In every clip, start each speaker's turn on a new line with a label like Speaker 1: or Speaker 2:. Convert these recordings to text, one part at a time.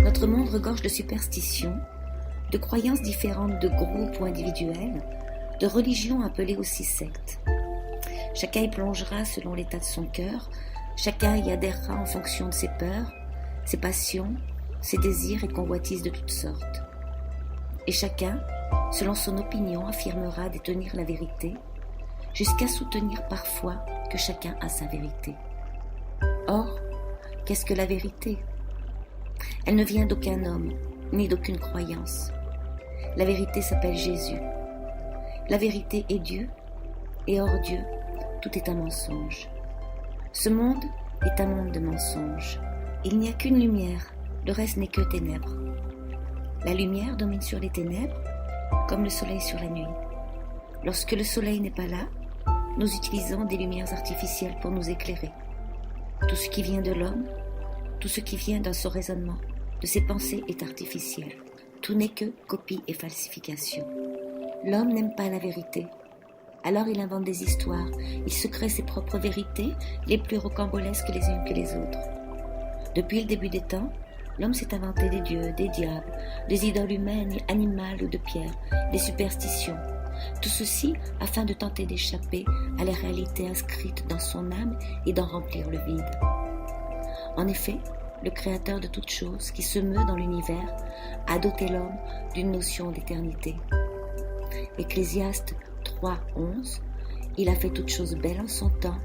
Speaker 1: Notre monde regorge de superstitions, de croyances différentes de groupes ou individuels, de religions appelées aussi sectes. Chacun y plongera selon l'état de son cœur, chacun y adhérera en fonction de ses peurs, ses passions, ses désirs et convoitises de toutes sortes. Et chacun, selon son opinion, affirmera détenir la vérité, jusqu'à soutenir parfois que chacun a sa vérité. Or, qu'est-ce que la vérité ? Elle ne vient d'aucun homme, ni d'aucune croyance. La vérité s'appelle Jésus. La vérité est Dieu, et hors Dieu, tout est un mensonge. Ce monde est un monde de mensonges. Il n'y a qu'une lumière, le reste n'est que ténèbres. La lumière domine sur les ténèbres, comme le soleil sur la nuit. Lorsque le soleil n'est pas là, nous utilisons des lumières artificielles pour nous éclairer. Tout ce qui vient de l'homme, tout ce qui vient dans son raisonnement, de ses pensées est artificiel. Tout n'est que copie et falsification. L'homme n'aime pas la vérité. Alors il invente des histoires, il se crée ses propres vérités, les plus rocambolesques les unes que les autres. Depuis le début des temps, l'homme s'est inventé des dieux, des diables, des idoles humaines et animales ou de pierre, des superstitions. Tout ceci afin de tenter d'échapper à la réalité inscrite dans son âme et d'en remplir le vide. En effet, le Créateur de toutes choses qui se meut dans l'univers a doté l'homme d'une notion d'éternité. Ecclésiaste 3:11, il a fait toutes choses belles en son temps,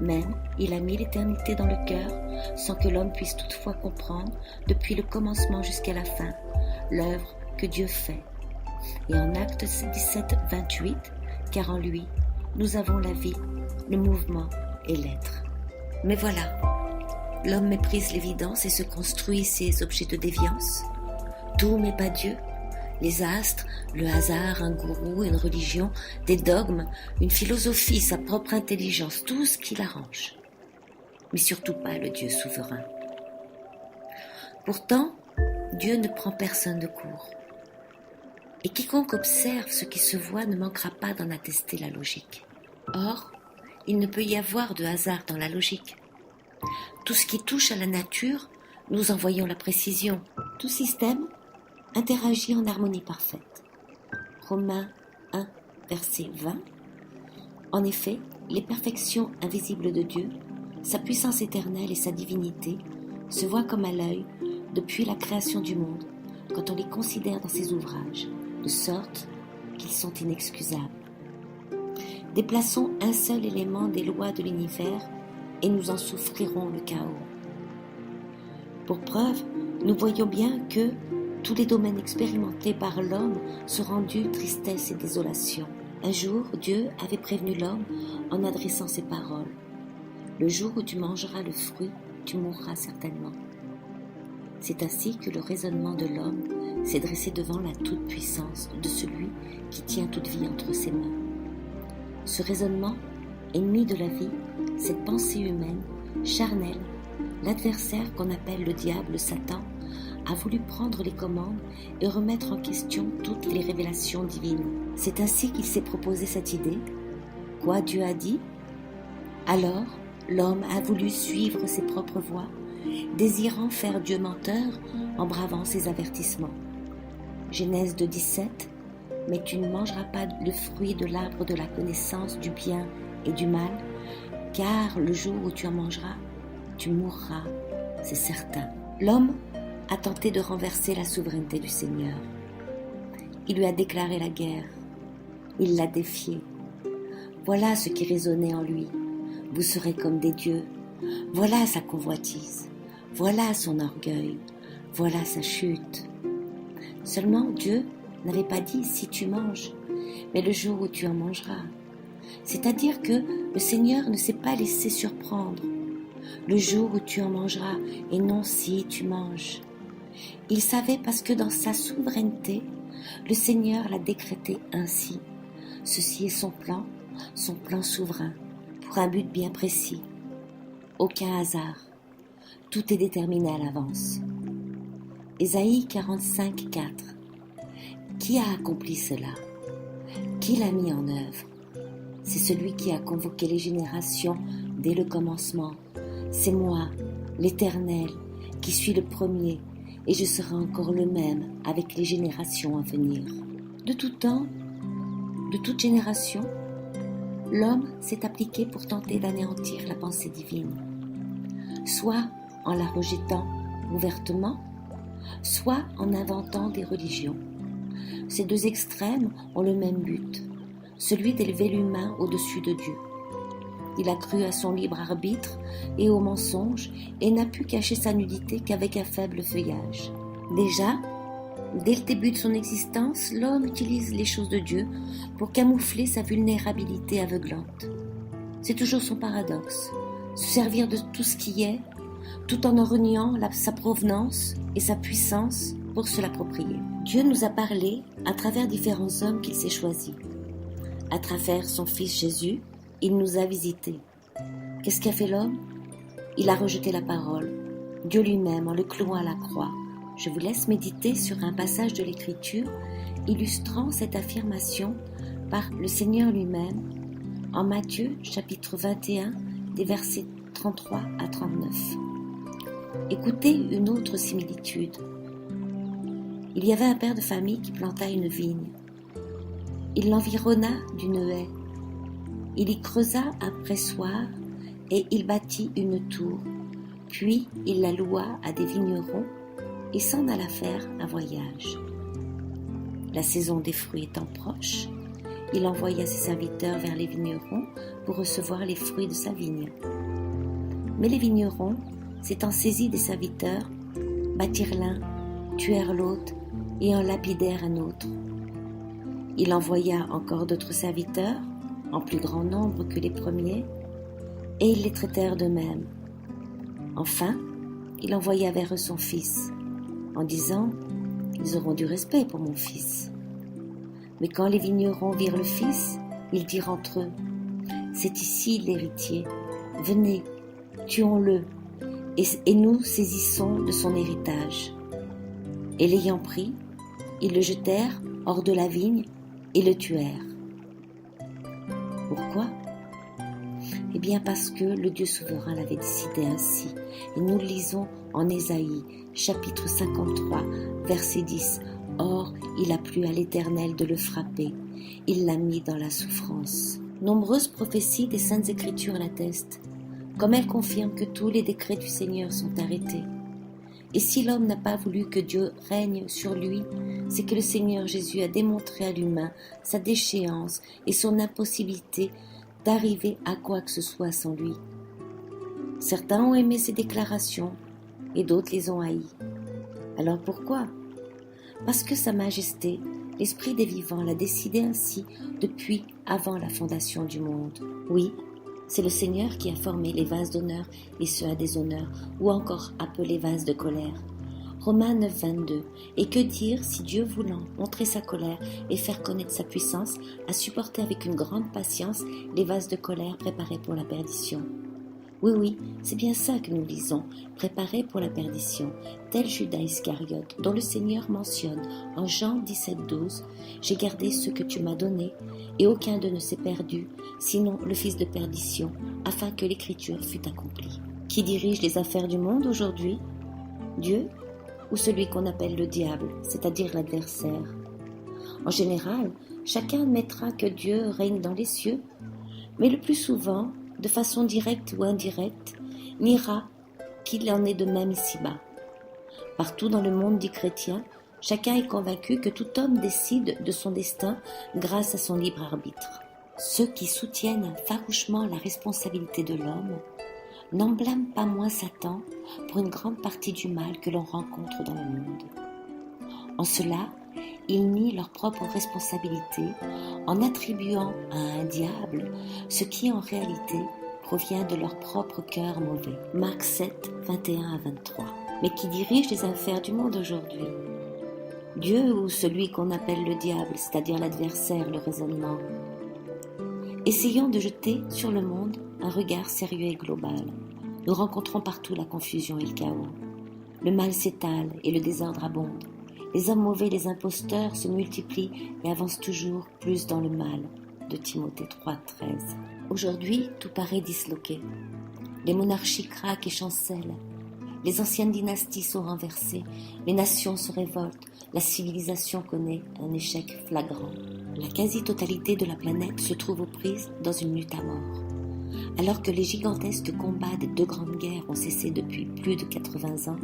Speaker 1: même il a mis l'éternité dans le cœur, sans que l'homme puisse toutefois comprendre, depuis le commencement jusqu'à la fin, l'œuvre que Dieu fait. Et en Actes 17:28, car en lui, nous avons la vie, le mouvement et l'être. Mais voilà, l'homme méprise l'évidence et se construit ses objets de déviance. Tout mais pas Dieu. Les astres, le hasard, un gourou, une religion, des dogmes, une philosophie, sa propre intelligence, tout ce qui l'arrange. Mais surtout pas le Dieu souverain. Pourtant, Dieu ne prend personne de court. Et quiconque observe ce qui se voit ne manquera pas d'en attester la logique. Or, il ne peut y avoir de hasard dans la logique. Tout ce qui touche à la nature, nous en voyons la précision. Tout système interagit en harmonie parfaite. Romains 1, verset 20. En effet, les perfections invisibles de Dieu, sa puissance éternelle et sa divinité, se voient comme à l'œil depuis la création du monde, quand on les considère dans ses ouvrages, de sorte qu'ils sont inexcusables. Déplaçons un seul élément des lois de l'univers et nous en souffrirons le chaos. Pour preuve, nous voyons bien que tous les domaines expérimentés par l'homme sont rendus tristesse et désolation. Un jour, Dieu avait prévenu l'homme en adressant ces paroles. Le jour où tu mangeras le fruit, tu mourras certainement. C'est ainsi que le raisonnement de l'homme s'est dressé devant la toute-puissance de celui qui tient toute vie entre ses mains. Ce raisonnement, ennemi de la vie, cette pensée humaine, charnelle, l'adversaire qu'on appelle le diable, Satan, a voulu prendre les commandes et remettre en question toutes les révélations divines. C'est ainsi qu'il s'est proposé cette idée. Quoi Dieu a dit ? Alors, l'homme a voulu suivre ses propres voies, désirant faire Dieu menteur en bravant ses avertissements. Genèse 2:17, mais tu ne mangeras pas le fruit de l'arbre de la connaissance du bien et du mal, car le jour où tu en mangeras, tu mourras, c'est certain. L'homme a tenté de renverser la souveraineté du Seigneur. Il lui a déclaré la guerre. Il l'a défié. Voilà ce qui résonnait en lui. Vous serez comme des dieux. Voilà sa convoitise. Voilà son orgueil. Voilà sa chute. Seulement Dieu n'avait pas dit si tu manges, mais le jour où tu en mangeras. C'est-à-dire que le Seigneur ne s'est pas laissé surprendre. Le jour où tu en mangeras et non si tu manges. Il savait parce que dans sa souveraineté, le Seigneur l'a décrété ainsi. Ceci est son plan souverain, pour un but bien précis. Aucun hasard, tout est déterminé à l'avance. Ésaïe 45:4. Qui a accompli cela ? Qui l'a mis en œuvre ? C'est celui qui a convoqué les générations dès le commencement. C'est moi, l'Éternel, qui suis le premier et je serai encore le même avec les générations à venir. De tout temps, de toute génération, l'homme s'est appliqué pour tenter d'anéantir la pensée divine, soit en la rejetant ouvertement, soit en inventant des religions. Ces deux extrêmes ont le même but, celui d'élever l'humain au-dessus de Dieu. Il a cru à son libre arbitre et au mensonge et n'a pu cacher sa nudité qu'avec un faible feuillage. Déjà, dès le début de son existence, l'homme utilise les choses de Dieu pour camoufler sa vulnérabilité aveuglante. C'est toujours son paradoxe, se servir de tout ce qui est, tout en reniant sa provenance et sa puissance pour se l'approprier. Dieu nous a parlé à travers différents hommes qu'il s'est choisis. À travers son Fils Jésus, il nous a visités. Qu'est-ce qu'a fait l'homme? Il a rejeté la parole, Dieu lui-même en le clouant à la croix. Je vous laisse méditer sur un passage de l'Écriture illustrant cette affirmation par le Seigneur lui-même en Matthieu chapitre 21 des versets 33 à 39. Écoutez une autre similitude. Il y avait un père de famille qui planta une vigne. Il l'environna d'une haie. Il y creusa un pressoir et il bâtit une tour. Puis il la loua à des vignerons et s'en alla faire un voyage. La saison des fruits étant proche, il envoya ses serviteurs vers les vignerons pour recevoir les fruits de sa vigne. Mais les vignerons, s'étant saisis des serviteurs, battirent l'un, tuèrent l'autre et en lapidèrent un autre. Il envoya encore d'autres serviteurs, en plus grand nombre que les premiers, et ils les traitèrent de même. Enfin, il envoya vers eux son fils, en disant « Ils auront du respect pour mon fils. » Mais quand les vignerons virent le fils, ils dirent entre eux « C'est ici l'héritier, venez, tuons-le, et nous saisissons de son héritage. » Et l'ayant pris, ils le jetèrent hors de la vigne et le tuèrent. Pourquoi? Eh bien parce que le Dieu souverain l'avait décidé ainsi. Et nous le lisons en Ésaïe, chapitre 53, verset 10. Or, il a plu à l'Éternel de le frapper. Il l'a mis dans la souffrance. Nombreuses prophéties des Saintes Écritures l'attestent, comme elles confirment que tous les décrets du Seigneur sont arrêtés. Et si l'homme n'a pas voulu que Dieu règne sur lui, c'est que le Seigneur Jésus a démontré à l'humain sa déchéance et son impossibilité d'arriver à quoi que ce soit sans lui. Certains ont aimé ses déclarations et d'autres les ont haïs. Alors pourquoi? Parce que Sa Majesté, l'Esprit des vivants, l'a décidé ainsi depuis avant la fondation du monde. Oui, c'est le Seigneur qui a formé les vases d'honneur et ceux à déshonneur, ou encore appelés vases de colère. Romains 9, 22. Et que dire si Dieu voulant montrer sa colère et faire connaître sa puissance, a supporté avec une grande patience les vases de colère préparés pour la perdition. Oui, c'est bien ça que nous lisons, préparés pour la perdition, tel Judas Iscariote, dont le Seigneur mentionne en Jean 17, 12, « J'ai gardé ce que tu m'as donné, et aucun d'eux ne s'est perdu, sinon le fils de perdition, afin que l'écriture fût accomplie. » Qui dirige les affaires du monde aujourd'hui? Dieu ou celui qu'on appelle le diable, c'est-à-dire l'adversaire? En général, chacun admettra que Dieu règne dans les cieux, mais le plus souvent, de façon directe ou indirecte, niera qu'il en est de même ici-bas. Partout dans le monde dit chrétien, chacun est convaincu que tout homme décide de son destin grâce à son libre arbitre. Ceux qui soutiennent farouchement la responsabilité de l'homme n'en blâment pas moins Satan pour une grande partie du mal que l'on rencontre dans le monde. En cela, ils nient leur propre responsabilité en attribuant à un diable ce qui en réalité provient de leur propre cœur mauvais. Marc 7, 21 à 23. Mais qui dirige les affaires du monde aujourd'hui? Dieu ou celui qu'on appelle le diable, c'est-à-dire l'adversaire, le raisonnement? Essayons de jeter sur le monde un regard sérieux et global. Nous rencontrons partout la confusion et le chaos. Le mal s'étale et le désordre abonde. Les hommes mauvais, les imposteurs se multiplient et avancent toujours plus dans le mal. De Timothée 3, 13. Aujourd'hui, tout paraît disloqué. Les monarchies craquent et chancellent. Les anciennes dynasties sont renversées, les nations se révoltent, la civilisation connaît un échec flagrant. La quasi-totalité de la planète se trouve aux prises dans une lutte à mort. Alors que les gigantesques combats des 2 grandes guerres ont cessé depuis plus de 80 ans,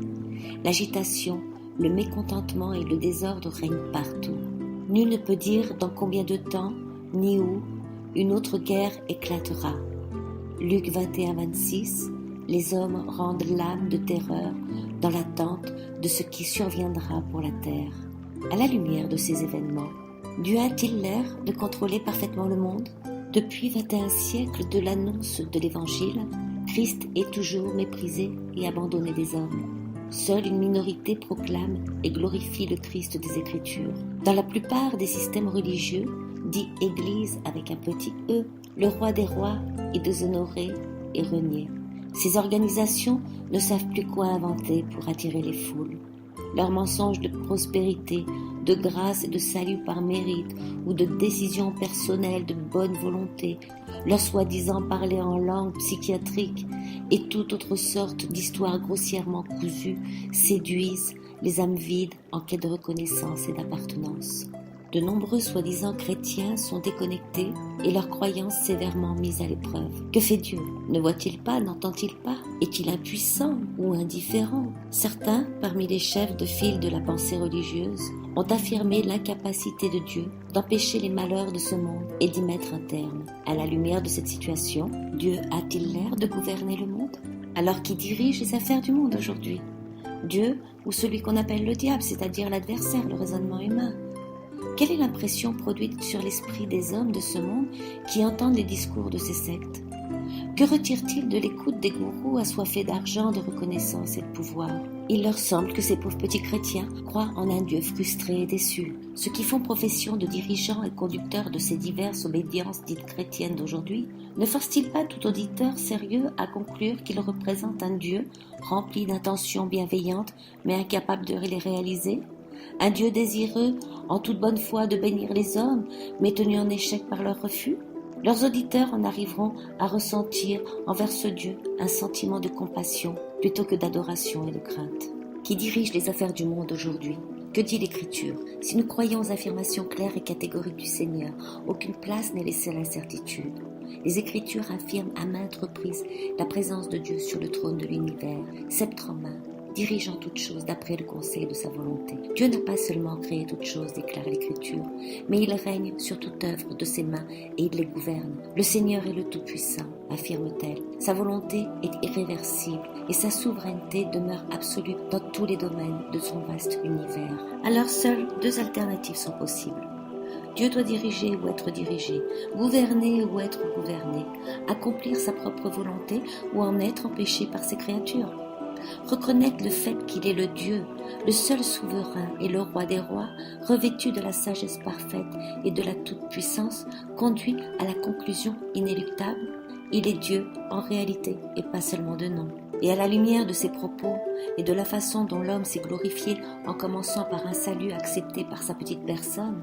Speaker 1: l'agitation, le mécontentement et le désordre règnent partout. Nul ne peut dire dans combien de temps, ni où, une autre guerre éclatera. Luc 21-26, les hommes rendent l'âme de terreur dans l'attente de ce qui surviendra pour la terre. À la lumière de ces événements, Dieu a-t-il l'air de contrôler parfaitement le monde ? Depuis 21 siècles de l'annonce de l'Évangile, Christ est toujours méprisé et abandonné des hommes. Seule une minorité proclame et glorifie le Christ des Écritures. Dans la plupart des systèmes religieux, dit Église avec un petit E, le roi des rois est déshonoré et renié. Ces organisations ne savent plus quoi inventer pour attirer les foules. Leurs mensonges de prospérité, de grâce et de salut par mérite ou de décision personnelle de bonne volonté, leur soi-disant parler en langue psychiatrique et toute autre sorte d'histoires grossièrement cousues séduisent les âmes vides en quête de reconnaissance et d'appartenance. De nombreux soi-disant chrétiens sont déconnectés et leurs croyances sévèrement mises à l'épreuve. Que fait Dieu ? Ne voit-il pas, n'entend-il pas ? Est-il impuissant ou indifférent ? Certains, parmi les chefs de file de la pensée religieuse, ont affirmé l'incapacité de Dieu d'empêcher les malheurs de ce monde et d'y mettre un terme. À la lumière de cette situation, Dieu a-t-il l'air de gouverner le monde ? Alors qui dirige les affaires du monde aujourd'hui ? Dieu ou celui qu'on appelle le diable, c'est-à-dire l'adversaire, le raisonnement humain ? Quelle est l'impression produite sur l'esprit des hommes de ce monde qui entendent les discours de ces sectes ? Que retirent-ils de l'écoute des gourous assoiffés d'argent, de reconnaissance et de pouvoir ? Il leur semble que ces pauvres petits chrétiens croient en un Dieu frustré et déçu. Ceux qui font profession de dirigeants et conducteurs de ces diverses obédiences dites chrétiennes d'aujourd'hui ne forcent-ils pas tout auditeur sérieux à conclure qu'ils représentent un Dieu rempli d'intentions bienveillantes mais incapable de les réaliser ? Un Dieu désireux, en toute bonne foi, de bénir les hommes, mais tenu en échec par leur refus ? Leurs auditeurs en arriveront à ressentir envers ce Dieu un sentiment de compassion plutôt que d'adoration et de crainte. Qui dirige les affaires du monde aujourd'hui ? Que dit l'Écriture ? Si nous croyons aux affirmations claires et catégoriques du Seigneur, aucune place n'est laissée à l'incertitude. Les Écritures affirment à maintes reprises la présence de Dieu sur le trône de l'univers, sceptre en main, dirigeant toutes choses d'après le conseil de sa volonté. Dieu n'a pas seulement créé toutes choses, déclare l'Écriture, mais il règne sur toute œuvre de ses mains et il les gouverne. Le Seigneur est le Tout-Puissant, affirme-t-elle. Sa volonté est irréversible et sa souveraineté demeure absolue dans tous les domaines de son vaste univers. Alors seules 2 alternatives sont possibles. Dieu doit diriger ou être dirigé, gouverner ou être gouverné, accomplir sa propre volonté ou en être empêché par ses créatures. Reconnaître le fait qu'il est le Dieu, le seul souverain et le roi des rois, revêtu de la sagesse parfaite et de la toute-puissance, conduit à la conclusion inéluctable: il est Dieu en réalité et pas seulement de nom. Et à la lumière de ces propos et de la façon dont l'homme s'est glorifié en commençant par un salut accepté par sa petite personne,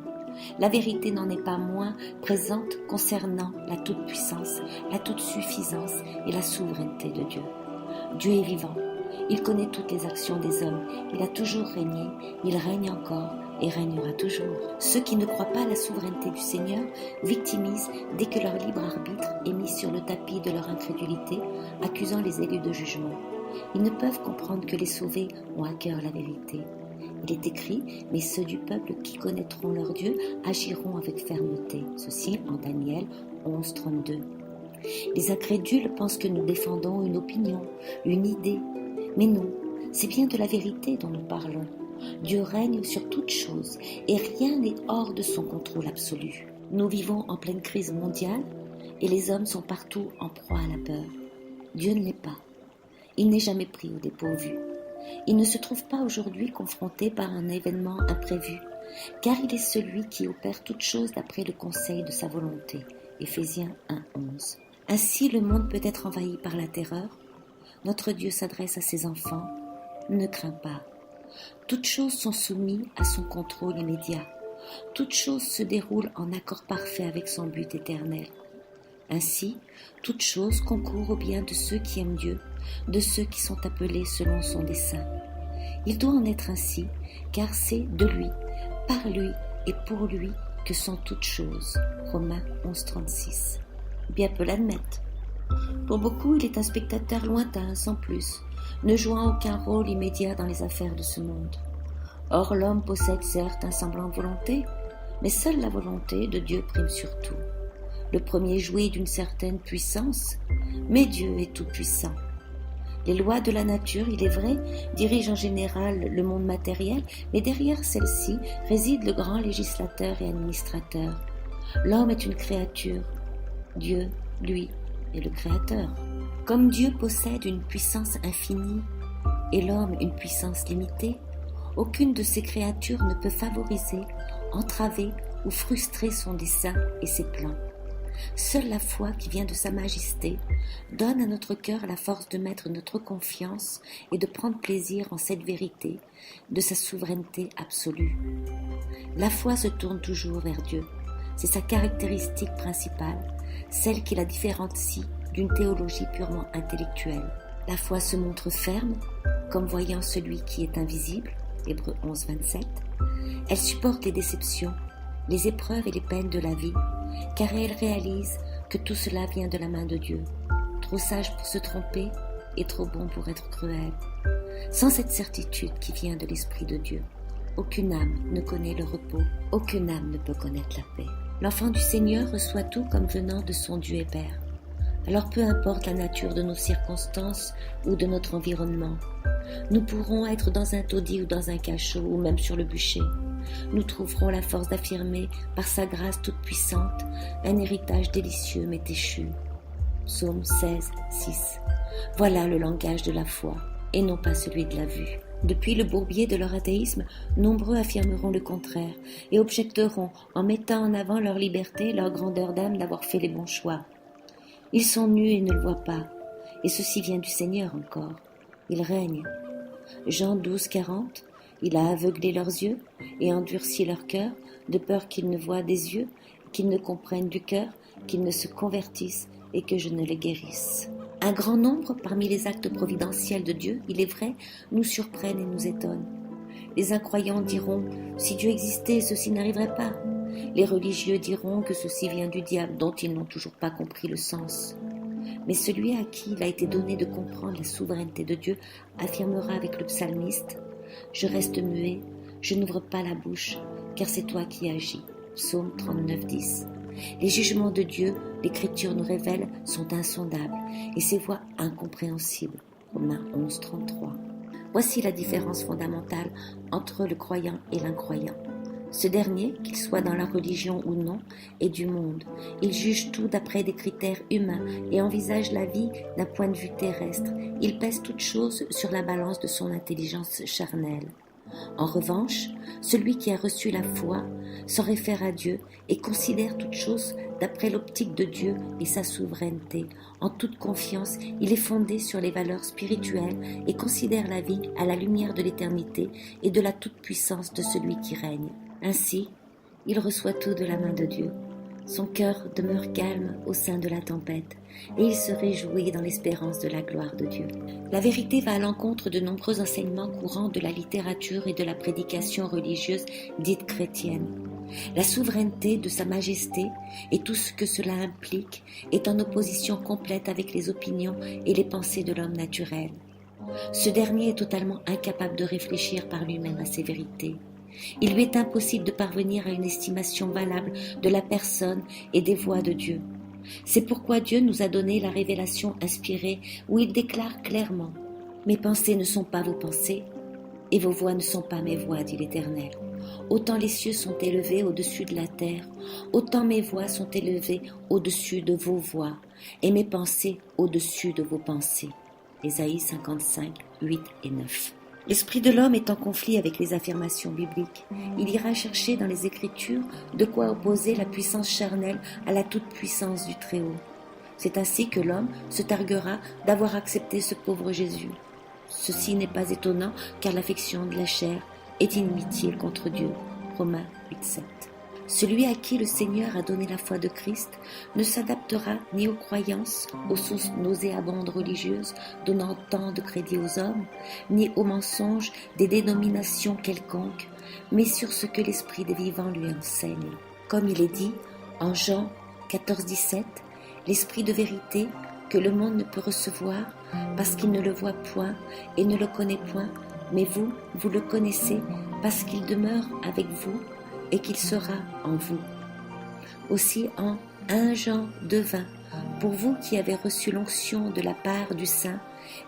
Speaker 1: la vérité n'en est pas moins présente concernant la toute-puissance, la toute-suffisance et la souveraineté de Dieu. Dieu est vivant. Il connaît toutes les actions des hommes. Il a toujours régné, il règne encore et régnera toujours. Ceux qui ne croient pas à la souveraineté du Seigneur victimisent dès que leur libre arbitre est mis sur le tapis de leur incrédulité, accusant les élus de jugement. Ils ne peuvent comprendre que les sauvés ont à cœur la vérité. Il est écrit: mais ceux du peuple qui connaîtront leur Dieu agiront avec fermeté. Ceci en Daniel 11, 32. Les incrédules pensent que nous défendons une opinion, une idée. Mais non, c'est bien de la vérité dont nous parlons. Dieu règne sur toutes choses et rien n'est hors de son contrôle absolu. Nous vivons en pleine crise mondiale et les hommes sont partout en proie à la peur. Dieu ne l'est pas. Il n'est jamais pris au dépourvu. Il ne se trouve pas aujourd'hui confronté par un événement imprévu, car il est celui qui opère toutes choses d'après le conseil de sa volonté. Éphésiens 1:11. Ainsi le monde peut être envahi par la terreur. Notre Dieu s'adresse à ses enfants: ne crains pas. Toutes choses sont soumises à son contrôle immédiat. Toutes choses se déroulent en accord parfait avec son but éternel. Ainsi, toutes choses concourent au bien de ceux qui aiment Dieu, de ceux qui sont appelés selon son dessein. Il doit en être ainsi, car c'est de lui, par lui et pour lui que sont toutes choses. Romains 11,36. Bien peu l'admettent. Pour beaucoup, il est un spectateur lointain, sans plus, ne jouant aucun rôle immédiat dans les affaires de ce monde. Or, l'homme possède certes un semblant de volonté, mais seule la volonté de Dieu prime sur tout. Le premier jouit d'une certaine puissance, mais Dieu est tout-puissant. Les lois de la nature, il est vrai, dirigent en général le monde matériel, mais derrière celles-ci réside le grand législateur et administrateur. L'homme est une créature, Dieu, lui, est le créateur. Comme Dieu possède une puissance infinie et l'homme une puissance limitée, aucune de ces créatures ne peut favoriser, entraver ou frustrer son dessein et ses plans. Seule la foi qui vient de sa majesté donne à notre cœur la force de mettre notre confiance et de prendre plaisir en cette vérité de sa souveraineté absolue. La foi se tourne toujours vers Dieu. C'est sa caractéristique principale, celle qui la différencie d'une théologie purement intellectuelle. La foi se montre ferme, comme voyant celui qui est invisible, Hébreux 11, 27. Elle supporte les déceptions, les épreuves et les peines de la vie, car elle réalise que tout cela vient de la main de Dieu, trop sage pour se tromper et trop bon pour être cruel. Sans cette certitude qui vient de l'Esprit de Dieu, aucune âme ne connaît le repos, aucune âme ne peut connaître la paix. L'enfant du Seigneur reçoit tout comme venant de son Dieu et Père. Alors peu importe la nature de nos circonstances ou de notre environnement, nous pourrons être dans un taudis ou dans un cachot ou même sur le bûcher. Nous trouverons la force d'affirmer, par sa grâce toute puissante, un héritage délicieux mais échu. Psaume 16, 6. Voilà le langage de la foi, et non pas celui de la vue. Depuis le bourbier de leur athéisme, nombreux affirmeront le contraire et objecteront en mettant en avant leur liberté, leur grandeur d'âme d'avoir fait les bons choix. Ils sont nus et ne le voient pas, et ceci vient du Seigneur encore. Il règne. Jean 12, 40. Il a aveuglé leurs yeux et endurci leur cœur, de peur qu'ils ne voient des yeux, qu'ils ne comprennent du cœur, qu'ils ne se convertissent et que je ne les guérisse. Un grand nombre, parmi les actes providentiels de Dieu, il est vrai, nous surprennent et nous étonnent. Les incroyants diront « Si Dieu existait, ceci n'arriverait pas ». Les religieux diront que ceci vient du diable, dont ils n'ont toujours pas compris le sens. Mais celui à qui il a été donné de comprendre la souveraineté de Dieu affirmera avec le psalmiste « Je reste muet, je n'ouvre pas la bouche, car c'est toi qui agis ». Psaume 39, 10. Les jugements de Dieu, l'Écriture nous révèle, sont insondables, et ses voies incompréhensibles. Romains 11, 33. Voici la différence fondamentale entre le croyant et l'incroyant. Ce dernier, qu'il soit dans la religion ou non, est du monde. Il juge tout d'après des critères humains et envisage la vie d'un point de vue terrestre. Il pèse toutes choses sur la balance de son intelligence charnelle. En revanche, celui qui a reçu la foi s'en réfère à Dieu et considère toutes choses d'après l'optique de Dieu et sa souveraineté. En toute confiance, il est fondé sur les valeurs spirituelles et considère la vie à la lumière de l'éternité et de la toute-puissance de celui qui règne. Ainsi, il reçoit tout de la main de Dieu. Son cœur demeure calme au sein de la tempête et il se réjouit dans l'espérance de la gloire de Dieu. La vérité va à l'encontre de nombreux enseignements courants de la littérature et de la prédication religieuse dite chrétienne. La souveraineté de Sa Majesté et tout ce que cela implique est en opposition complète avec les opinions et les pensées de l'homme naturel. Ce dernier est totalement incapable de réfléchir par lui-même à ces vérités. Il lui est impossible de parvenir à une estimation valable de la personne et des voies de Dieu. C'est pourquoi Dieu nous a donné la révélation inspirée où il déclare clairement « Mes pensées ne sont pas vos pensées et vos voies ne sont pas mes voies, dit l'Éternel. Autant les cieux sont élevés au-dessus de la terre, autant mes voies sont élevées au-dessus de vos voies et mes pensées au-dessus de vos pensées. » Ésaïe 55, 8 et 9. L'esprit de l'homme est en conflit avec les affirmations bibliques. Il ira chercher dans les Écritures de quoi opposer la puissance charnelle à la toute-puissance du Très-Haut. C'est ainsi que l'homme se targuera d'avoir accepté ce pauvre Jésus. Ceci n'est pas étonnant, car l'affection de la chair est inimitié contre Dieu. Romains 8, 7. Celui à qui le Seigneur a donné la foi de Christ ne s'adaptera ni aux croyances, aux sources nauséabondes religieuses donnant tant de crédit aux hommes, ni aux mensonges des dénominations quelconques, mais sur ce que l'Esprit des vivants lui enseigne. Comme il est dit en Jean 14,17, l'Esprit de vérité que le monde ne peut recevoir parce qu'il ne le voit point et ne le connaît point, mais vous, vous le connaissez parce qu'il demeure avec vous et qu'il sera en vous. Aussi en 1 Jean 2,20, pour vous qui avez reçu l'onction de la part du Saint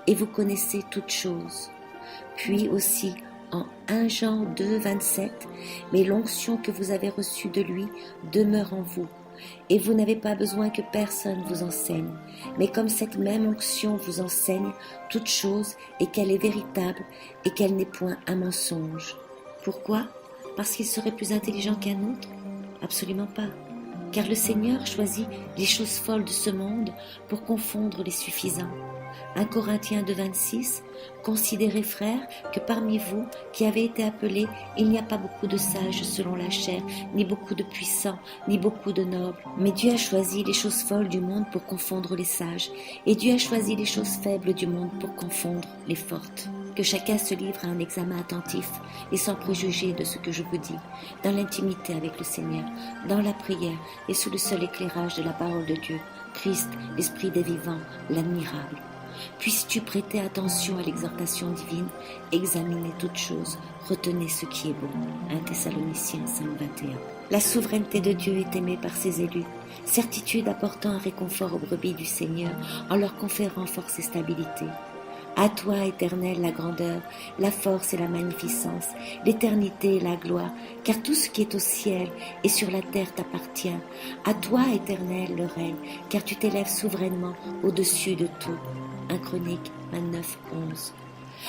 Speaker 1: et vous connaissez toutes choses. Puis aussi en 1 Jean 2,27, mais l'onction que vous avez reçue de lui demeure en vous. Et vous n'avez pas besoin que personne vous enseigne, mais comme cette même onction vous enseigne toute chose et qu'elle est véritable et qu'elle n'est point un mensonge. Pourquoi ? Parce qu'il serait plus intelligent qu'un autre ? Absolument pas. Car le Seigneur choisit les choses folles de ce monde pour confondre les suffisants. 1 Corinthiens 2,26, considérez frères que parmi vous qui avez été appelés, il n'y a pas beaucoup de sages selon la chair, ni beaucoup de puissants, ni beaucoup de nobles. Mais Dieu a choisi les choses folles du monde pour confondre les sages, et Dieu a choisi les choses faibles du monde pour confondre les fortes. Que chacun se livre à un examen attentif et sans préjugés de ce que je vous dis, dans l'intimité avec le Seigneur, dans la prière et sous le seul éclairage de la parole de Dieu, Christ, l'Esprit des vivants, l'admirable. Puisses-tu prêter attention à l'exhortation divine, examiner toutes choses, retenez ce qui est bon. 1 Thessaloniciens 5,21. La souveraineté de Dieu est aimée par ses élus, certitude apportant un réconfort aux brebis du Seigneur en leur conférant force et stabilité. À toi, Éternel, la grandeur, la force et la magnificence, l'éternité et la gloire, car tout ce qui est au ciel et sur la terre t'appartient. À toi, Éternel, le règne, car tu t'élèves souverainement au-dessus de tout. 1 Chroniques 29:11.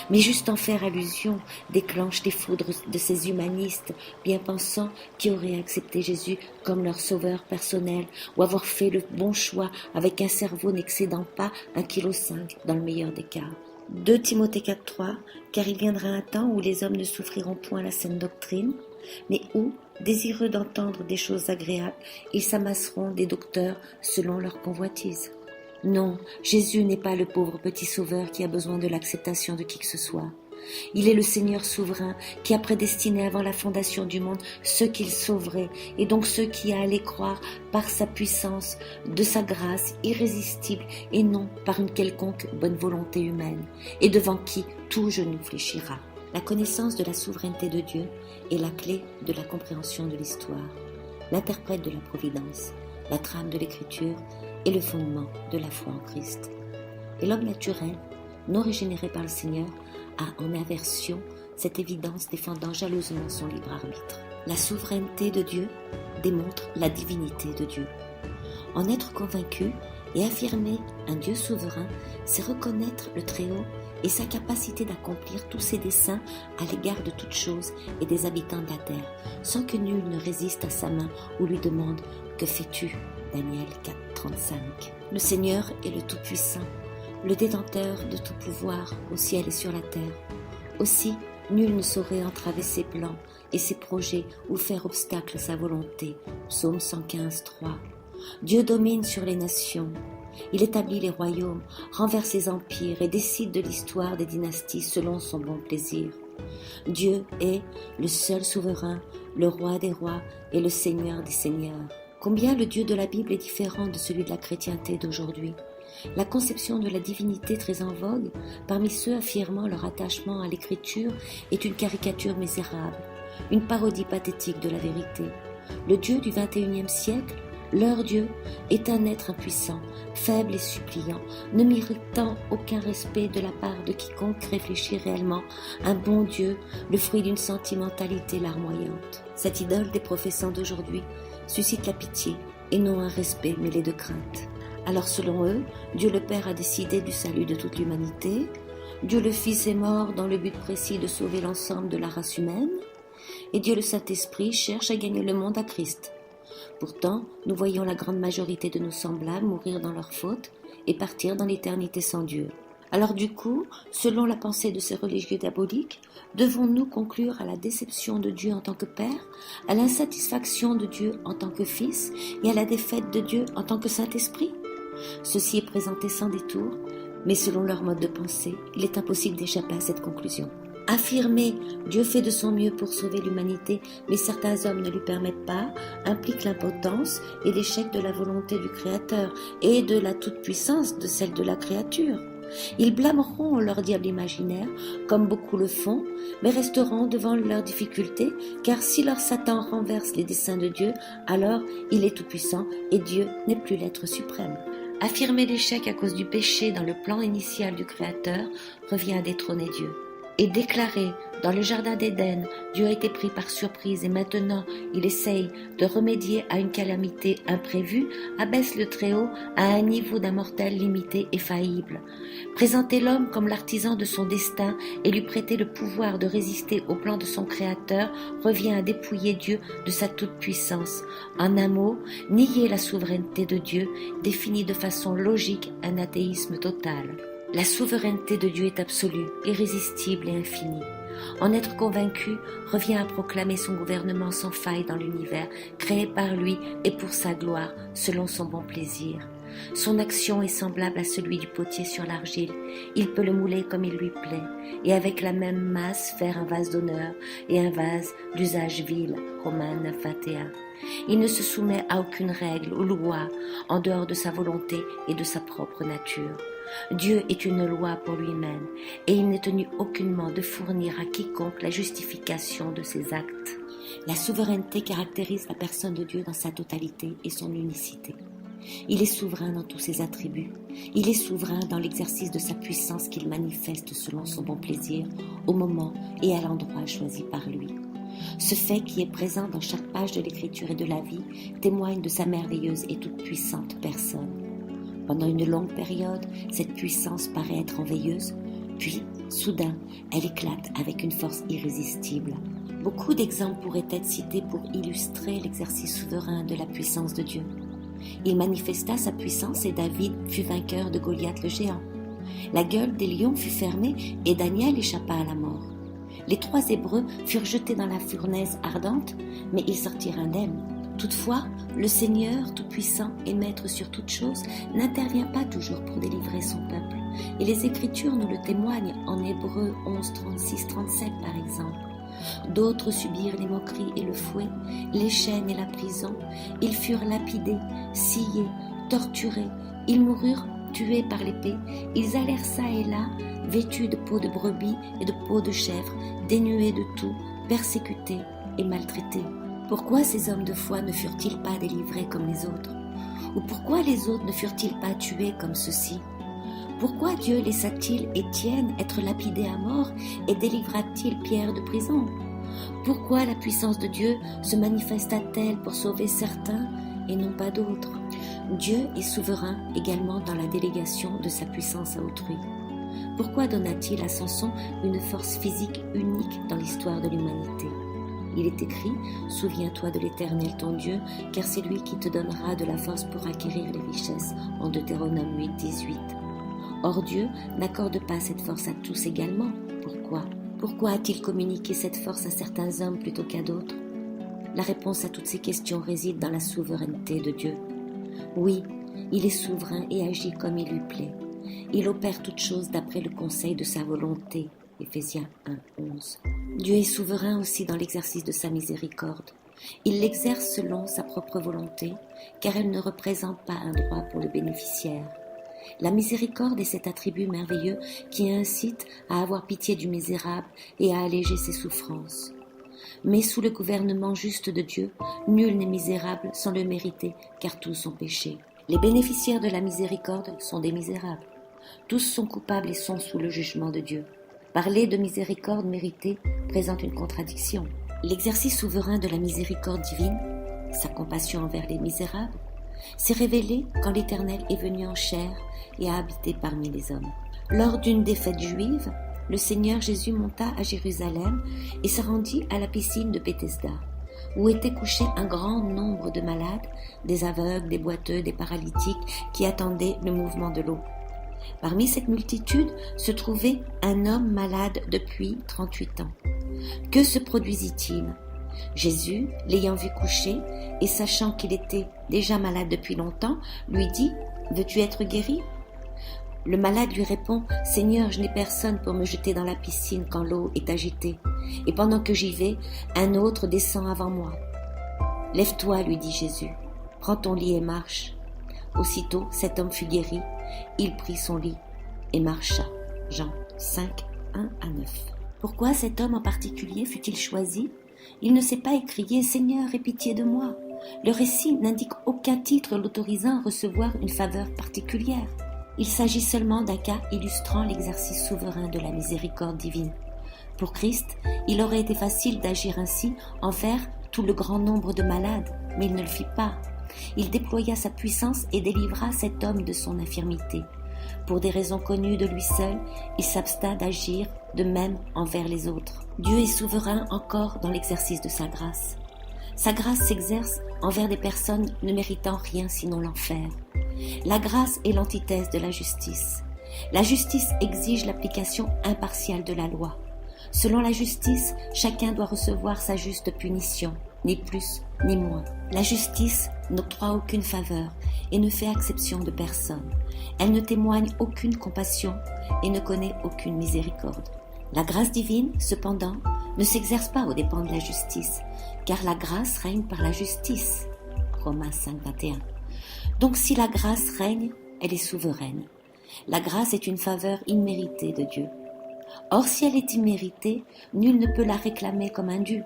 Speaker 1: Mais juste en faire allusion déclenche les foudres de ces humanistes bien pensants qui auraient accepté Jésus comme leur sauveur personnel ou avoir fait le bon choix avec un cerveau n'excédant pas 1,5 kg dans le meilleur des cas. 2 Timothée 4,3, car il viendra un temps où les hommes ne souffriront point la saine doctrine, mais où, désireux d'entendre des choses agréables, ils s'amasseront des docteurs selon leur convoitise. Non, Jésus n'est pas le pauvre petit sauveur qui a besoin de l'acceptation de qui que ce soit. Il est le Seigneur souverain qui a prédestiné avant la fondation du monde ceux qu'il sauverait et donc ceux qui allaient croire par sa puissance, de sa grâce irrésistible et non par une quelconque bonne volonté humaine et devant qui tout genou fléchira. La connaissance de la souveraineté de Dieu est la clé de la compréhension de l'histoire, l'interprète de la providence, la trame de l'écriture et le fondement de la foi en Christ. Et l'homme naturel, non régénéré par le Seigneur, a en aversion cette évidence défendant jalousement son libre arbitre. La souveraineté de Dieu démontre la divinité de Dieu. En être convaincu et affirmer un Dieu souverain, c'est reconnaître le Très-Haut et sa capacité d'accomplir tous ses desseins à l'égard de toutes choses et des habitants de la terre, sans que nul ne résiste à sa main ou lui demande « Que fais-tu » Daniel 4,35. Le Seigneur est le Tout-Puissant, le détenteur de tout pouvoir au ciel et sur la terre. Aussi, nul ne saurait entraver ses plans et ses projets ou faire obstacle à sa volonté. Psaume 115,3. Dieu domine sur les nations. Il établit les royaumes, renverse les empires et décide de l'histoire des dynasties selon son bon plaisir. Dieu est le seul souverain, le roi des rois et le seigneur des seigneurs. Combien le Dieu de la Bible est différent de celui de la chrétienté d'aujourd'hui. La conception de la divinité très en vogue, parmi ceux affirmant leur attachement à l'écriture, est une caricature misérable, une parodie pathétique de la vérité. Le Dieu du XXIe siècle, leur Dieu, est un être impuissant, faible et suppliant, ne méritant aucun respect de la part de quiconque réfléchit réellement, un bon Dieu, le fruit d'une sentimentalité larmoyante. Cette idole des professants d'aujourd'hui suscite la pitié et non un respect mêlé de crainte. Alors selon eux, Dieu le Père a décidé du salut de toute l'humanité, Dieu le Fils est mort dans le but précis de sauver l'ensemble de la race humaine, et Dieu le Saint-Esprit cherche à gagner le monde à Christ. Pourtant, nous voyons la grande majorité de nos semblables mourir dans leurs fautes et partir dans l'éternité sans Dieu. Alors du coup, selon la pensée de ces religieux diaboliques, devons-nous conclure à la déception de Dieu en tant que Père, à l'insatisfaction de Dieu en tant que Fils et à la défaite de Dieu en tant que Saint-Esprit? Ceci est présenté sans détour, mais selon leur mode de pensée, il est impossible d'échapper à cette conclusion. Affirmer « Dieu fait de son mieux pour sauver l'humanité, mais certains hommes ne lui permettent pas » implique l'impotence et l'échec de la volonté du Créateur et de la toute-puissance de celle de la créature. Ils blâmeront leur diable imaginaire, comme beaucoup le font, mais resteront devant leurs difficultés, car si leur Satan renverse les desseins de Dieu, alors il est tout-puissant et Dieu n'est plus l'être suprême. Affirmer l'échec à cause du péché dans le plan initial du Créateur revient à détrôner Dieu. Et déclarer, dans le jardin d'Éden, Dieu a été pris par surprise et maintenant il essaye de remédier à une calamité imprévue, abaisse le Très-Haut à un niveau d'un mortel limité et faillible. Présenter l'homme comme l'artisan de son destin et lui prêter le pouvoir de résister au plan de son Créateur revient à dépouiller Dieu de sa toute-puissance. En un mot, nier la souveraineté de Dieu définit de façon logique un athéisme total. La souveraineté de Dieu est absolue, irrésistible et infinie. En être convaincu revient à proclamer son gouvernement sans faille dans l'univers, créé par lui et pour sa gloire, selon son bon plaisir. Son action est semblable à celui du potier sur l'argile. Il peut le mouler comme il lui plaît, et avec la même masse faire un vase d'honneur et un vase d'usage vil. Romains 9:21. Il ne se soumet à aucune règle ou loi en dehors de sa volonté et de sa propre nature. Dieu est une loi pour lui-même et il n'est tenu aucunement de fournir à quiconque la justification de ses actes. La souveraineté caractérise la personne de Dieu dans sa totalité et son unicité. Il est souverain dans tous ses attributs. Il est souverain dans l'exercice de sa puissance qu'il manifeste selon son bon plaisir, au moment et à l'endroit choisi par lui. Ce fait qui est présent dans chaque page de l'écriture et de la vie témoigne de sa merveilleuse et toute puissante personne. Pendant une longue période, cette puissance paraît être en veilleuse, puis, soudain, elle éclate avec une force irrésistible. Beaucoup d'exemples pourraient être cités pour illustrer l'exercice souverain de la puissance de Dieu. Il manifesta sa puissance et David fut vainqueur de Goliath le géant. La gueule des lions fut fermée et Daniel échappa à la mort. Les 3 Hébreux furent jetés dans la fournaise ardente, mais ils sortirent indemnes. Toutefois, le Seigneur tout-puissant et maître sur toutes choses n'intervient pas toujours pour délivrer son peuple. Et les Écritures nous le témoignent en Hébreux 11, 36-37 par exemple. D'autres subirent les moqueries et le fouet, les chaînes et la prison. Ils furent lapidés, sciés, torturés. Ils moururent tués par l'épée. Ils allèrent çà et là, vêtus de peau de brebis et de peau de chèvre, dénués de tout, persécutés et maltraités. Pourquoi ces hommes de foi ne furent-ils pas délivrés comme les autres? Ou pourquoi les autres ne furent-ils pas tués comme ceux-ci? Pourquoi Dieu laissa-t-il Étienne être lapidé à mort et délivra-t-il Pierre de prison? Pourquoi la puissance de Dieu se manifesta-t-elle pour sauver certains et non pas d'autres? Dieu est souverain également dans la délégation de sa puissance à autrui. Pourquoi donna-t-il à Samson une force physique unique dans l'histoire de l'humanité? Il est écrit « Souviens-toi de l'Éternel ton Dieu, car c'est lui qui te donnera de la force pour acquérir les richesses » en Deutéronome 8:18. Or Dieu n'accorde pas cette force à tous également. Pourquoi? Pourquoi a-t-il communiqué cette force à certains hommes plutôt qu'à d'autres? La réponse à toutes ces questions réside dans la souveraineté de Dieu. Oui, il est souverain et agit comme il lui plaît. Il opère toutes choses d'après le conseil de sa volonté. Éphésiens 1:11. Dieu est souverain aussi dans l'exercice de sa miséricorde. Il l'exerce selon sa propre volonté, car elle ne représente pas un droit pour le bénéficiaire. La miséricorde est cet attribut merveilleux qui incite à avoir pitié du misérable et à alléger ses souffrances. Mais sous le gouvernement juste de Dieu, nul n'est misérable sans le mériter, car tous ont péché. Les bénéficiaires de la miséricorde sont des misérables. Tous sont coupables et sont sous le jugement de Dieu. Parler de miséricorde méritée présente une contradiction. L'exercice souverain de la miséricorde divine, sa compassion envers les misérables, s'est révélé quand l'Éternel est venu en chair et a habité parmi les hommes. Lors d'une des fêtes juives, le Seigneur Jésus monta à Jérusalem et se rendit à la piscine de Bethesda, où étaient couchés un grand nombre de malades, des aveugles, des boiteux, des paralytiques, qui attendaient le mouvement de l'eau. Parmi cette multitude se trouvait un homme malade depuis 38 ans. Que se produisit-il ? Jésus, l'ayant vu coucher et sachant qu'il était déjà malade depuis longtemps, lui dit « Veux-tu être guéri ?» Le malade lui répond « Seigneur, je n'ai personne pour me jeter dans la piscine quand l'eau est agitée. Et pendant que j'y vais, un autre descend avant moi. » « Lève-toi, lui dit Jésus, prends ton lit et marche. » Aussitôt, cet homme fut guéri, il prit son lit et marcha. Jean 5, 1 à 9. Pourquoi cet homme en particulier fut-il choisi ? Il ne s'est pas écrié « Seigneur, aie pitié de moi ». Le récit n'indique aucun titre l'autorisant à recevoir une faveur particulière. Il s'agit seulement d'un cas illustrant l'exercice souverain de la miséricorde divine. Pour Christ, il aurait été facile d'agir ainsi envers tout le grand nombre de malades, mais il ne le fit pas. Il déploya sa puissance et délivra cet homme de son infirmité. Pour des raisons connues de lui seul, il s'abstint d'agir de même envers les autres. Dieu est souverain encore dans l'exercice de sa grâce. Sa grâce s'exerce envers des personnes ne méritant rien sinon l'enfer. La grâce est l'antithèse de la justice. La justice exige l'application impartiale de la loi. Selon la justice, chacun doit recevoir sa juste punition, ni plus ni moins. La justice n'octroie aucune faveur et ne fait exception de personne. Elle ne témoigne aucune compassion et ne connaît aucune miséricorde. La grâce divine, cependant, ne s'exerce pas aux dépens de la justice, car la grâce règne par la justice. Romains 5, 21. Donc si la grâce règne, elle est souveraine. La grâce est une faveur imméritée de Dieu. Or, si elle est imméritée, nul ne peut la réclamer comme un dû.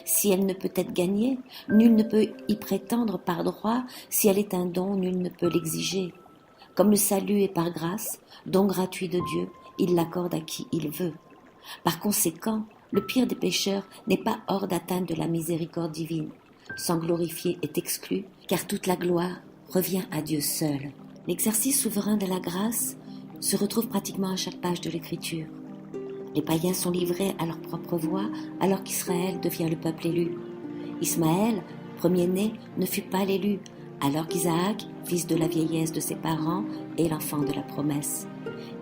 Speaker 1: Si elle ne peut être gagnée, nul ne peut y prétendre par droit. Si elle est un don, nul ne peut l'exiger. Comme le salut est par grâce, don gratuit de Dieu, il l'accorde à qui il veut. Par conséquent, le pire des pécheurs n'est pas hors d'atteinte de la miséricorde divine. S'en glorifier est exclu, car toute la gloire revient à Dieu seul. L'exercice souverain de la grâce se retrouve pratiquement à chaque page de l'Écriture. Les païens sont livrés à leur propre voie alors qu'Israël devient le peuple élu. Ismaël, premier-né, ne fut pas l'élu, alors qu'Isaac, fils de la vieillesse de ses parents, est l'enfant de la promesse.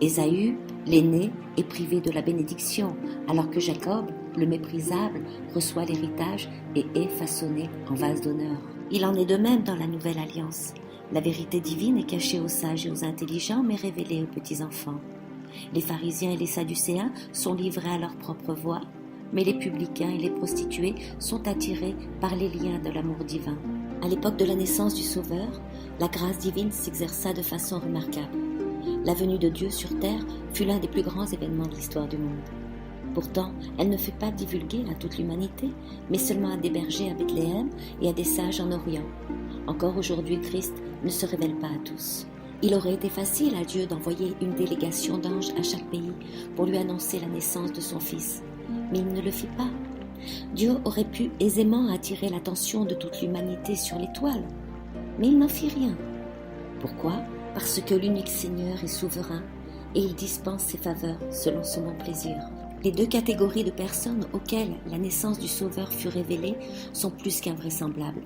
Speaker 1: Ésaü, l'aîné, est privé de la bénédiction, alors que Jacob, le méprisable, reçoit l'héritage et est façonné en vase d'honneur. Il en est de même dans la nouvelle alliance. La vérité divine est cachée aux sages et aux intelligents, mais révélée aux petits-enfants. Les pharisiens et les sadducéens sont livrés à leur propre voie, mais les publicains et les prostituées sont attirés par les liens de l'amour divin. À l'époque de la naissance du Sauveur, la grâce divine s'exerça de façon remarquable. La venue de Dieu sur terre fut l'un des plus grands événements de l'histoire du monde. Pourtant, elle ne fut pas divulguée à toute l'humanité, mais seulement à des bergers à Bethléem et à des sages en Orient. Encore aujourd'hui, Christ ne se révèle pas à tous. Il aurait été facile à Dieu d'envoyer une délégation d'anges à chaque pays pour lui annoncer la naissance de son Fils, mais il ne le fit pas. Dieu aurait pu aisément attirer l'attention de toute l'humanité sur l'étoile, mais il n'en fit rien. Pourquoi ? Parce que l'unique Seigneur est souverain et il dispense ses faveurs selon son bon plaisir. Les deux catégories de personnes auxquelles la naissance du Sauveur fut révélée sont plus qu'invraisemblables.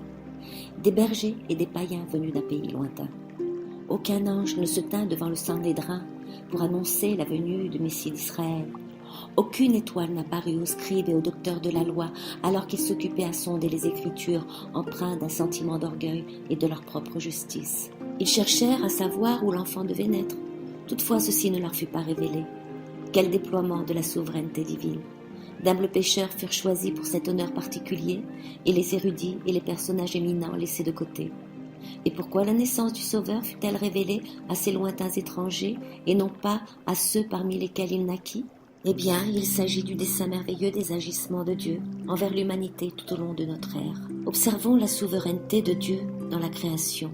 Speaker 1: Des bergers et des païens venus d'un pays lointain. Aucun ange ne se tint devant le Sanhédrin pour annoncer la venue du Messie d'Israël. Aucune étoile n'apparut aux scribes et aux docteurs de la loi alors qu'ils s'occupaient à sonder les Écritures, empreints d'un sentiment d'orgueil et de leur propre justice. Ils cherchèrent à savoir où l'enfant devait naître. Toutefois, ceci ne leur fut pas révélé. Quel déploiement de la souveraineté divine! D'humbles pécheurs furent choisis pour cet honneur particulier et les érudits et les personnages éminents laissés de côté. Et pourquoi la naissance du Sauveur fut-elle révélée à ces lointains étrangers et non pas à ceux parmi lesquels il naquit ? Eh bien, il s'agit du dessein merveilleux des agissements de Dieu envers l'humanité tout au long de notre ère. Observons la souveraineté de Dieu dans la création.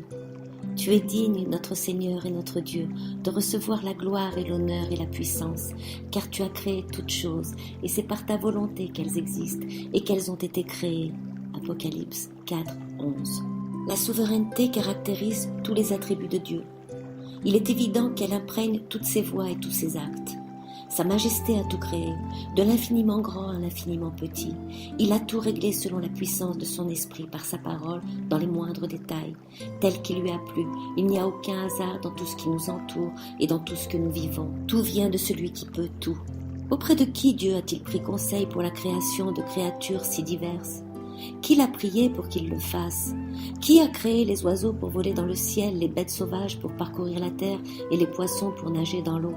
Speaker 1: Tu es digne, notre Seigneur et notre Dieu, de recevoir la gloire et l'honneur et la puissance, car tu as créé toutes choses, et c'est par ta volonté qu'elles existent et qu'elles ont été créées. Apocalypse 4, 11. La souveraineté caractérise tous les attributs de Dieu. Il est évident qu'elle imprègne toutes ses voies et tous ses actes. Sa majesté a tout créé, de l'infiniment grand à l'infiniment petit. Il a tout réglé selon la puissance de son esprit par sa parole dans les moindres détails, tel qu'il lui a plu. Il n'y a aucun hasard dans tout ce qui nous entoure et dans tout ce que nous vivons. Tout vient de celui qui peut tout. Auprès de qui Dieu a-t-il pris conseil pour la création de créatures si diverses ? Qui l'a prié pour qu'il le fasse ? Qui a créé les oiseaux pour voler dans le ciel, les bêtes sauvages pour parcourir la terre et les poissons pour nager dans l'eau ?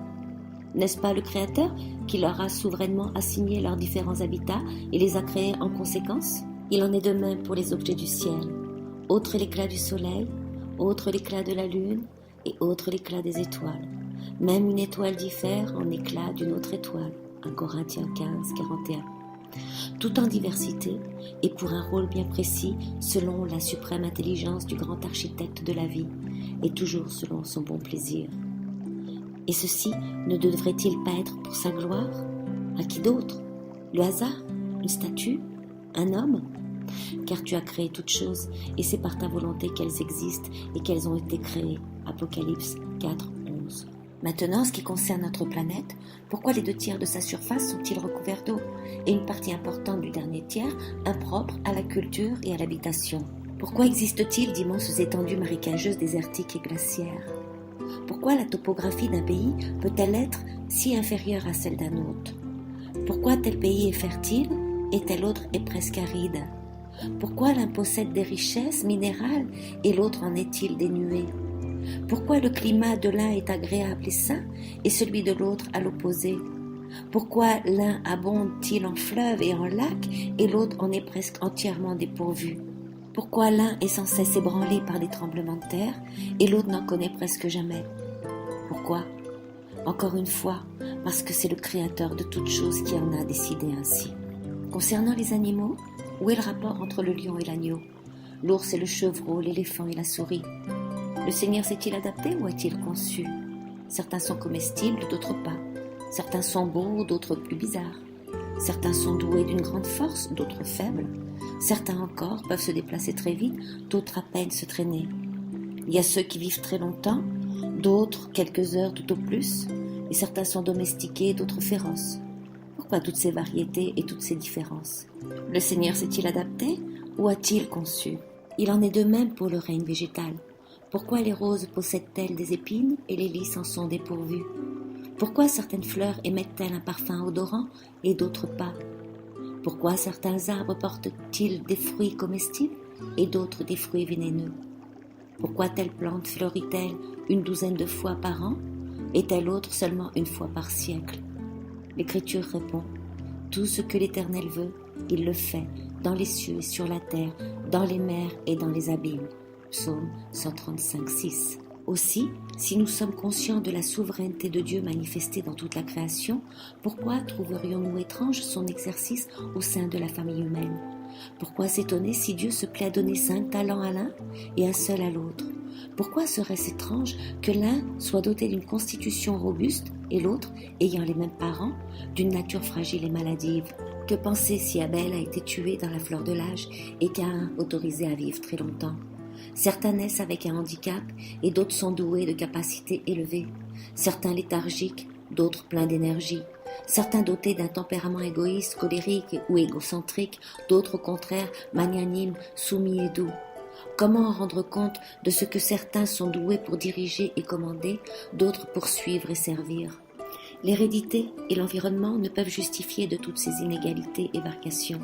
Speaker 1: N'est-ce pas le Créateur qui leur a souverainement assigné leurs différents habitats et les a créés en conséquence ? Il en est de même pour les objets du ciel. Autre l'éclat du soleil, autre l'éclat de la lune et autre l'éclat des étoiles. Même une étoile diffère en éclat d'une autre étoile. 1 Corinthiens 15, 41. Tout en diversité et pour un rôle bien précis selon la suprême intelligence du grand architecte de la vie et toujours selon son bon plaisir. Et ceci ne devrait-il pas être pour sa gloire ? À qui d'autre ? Le hasard ? Une statue ? Un homme ? Car tu as créé toutes choses, et c'est par ta volonté qu'elles existent et qu'elles ont été créées. Apocalypse 4, 11. Maintenant, ce qui concerne notre planète, pourquoi les 2/3 de sa surface sont-ils recouverts d'eau, et une partie importante du dernier tiers impropre à la culture et à l'habitation ? Pourquoi existe-t-il d'immenses étendues marécageuses, désertiques et glaciaires ? Pourquoi la topographie d'un pays peut-elle être si inférieure à celle d'un autre ? Pourquoi tel pays est fertile et tel autre est presque aride ? Pourquoi l'un possède des richesses minérales et l'autre en est-il dénué ? Pourquoi le climat de l'un est agréable et sain et celui de l'autre à l'opposé ? Pourquoi l'un abonde-t-il en fleuves et en lacs et l'autre en est presque entièrement dépourvu ? Pourquoi l'un est sans cesse ébranlé par des tremblements de terre et l'autre n'en connaît presque jamais ? Pourquoi ? Encore une fois, parce que c'est le Créateur de toutes choses qui en a décidé ainsi. Concernant les animaux, où est le rapport entre le lion et l'agneau ? L'ours et le chevreau, l'éléphant et la souris ? Le Seigneur s'est-il adapté ou a-t-il conçu ? Certains sont comestibles, d'autres pas. Certains sont beaux, d'autres plus bizarres. Certains sont doués d'une grande force, d'autres faibles. Certains encore peuvent se déplacer très vite, d'autres à peine se traîner. Il y a ceux qui vivent très longtemps, d'autres quelques heures tout au plus, et certains sont domestiqués, d'autres féroces. Pourquoi toutes ces variétés et toutes ces différences ? Le Seigneur s'est-il adapté ou a-t-il conçu ? Il en est de même pour le règne végétal. Pourquoi les roses possèdent-elles des épines et les lys en sont dépourvues ? Pourquoi certaines fleurs émettent-elles un parfum odorant et d'autres pas ? Pourquoi certains arbres portent-ils des fruits comestibles et d'autres des fruits vénéneux ? Pourquoi telle plante fleurit-elle 12 de fois par an et telle autre seulement 1 fois par siècle ? L'Écriture répond : tout ce que l'Éternel veut, il le fait, dans les cieux et sur la terre, dans les mers et dans les abîmes. Psaume 135, 6. Aussi, si nous sommes conscients de la souveraineté de Dieu manifestée dans toute la création, pourquoi trouverions-nous étrange son exercice au sein de la famille humaine ? Pourquoi s'étonner si Dieu se plaît à donner 5 talents à l'un et un seul à l'autre ? Pourquoi serait-ce étrange que l'un soit doté d'une constitution robuste et l'autre, ayant les mêmes parents, d'une nature fragile et maladive ? Que penser si Abel a été tué dans la fleur de l'âge et Caïn autorisé à vivre très longtemps ? Certains naissent avec un handicap et d'autres sont doués de capacités élevées. Certains léthargiques, d'autres pleins d'énergie. Certains dotés d'un tempérament égoïste, colérique ou égocentrique, d'autres au contraire magnanimes, soumis et doux. Comment rendre compte de ce que certains sont doués pour diriger et commander, d'autres pour suivre et servir ? L'hérédité et l'environnement ne peuvent justifier de toutes ces inégalités et variations.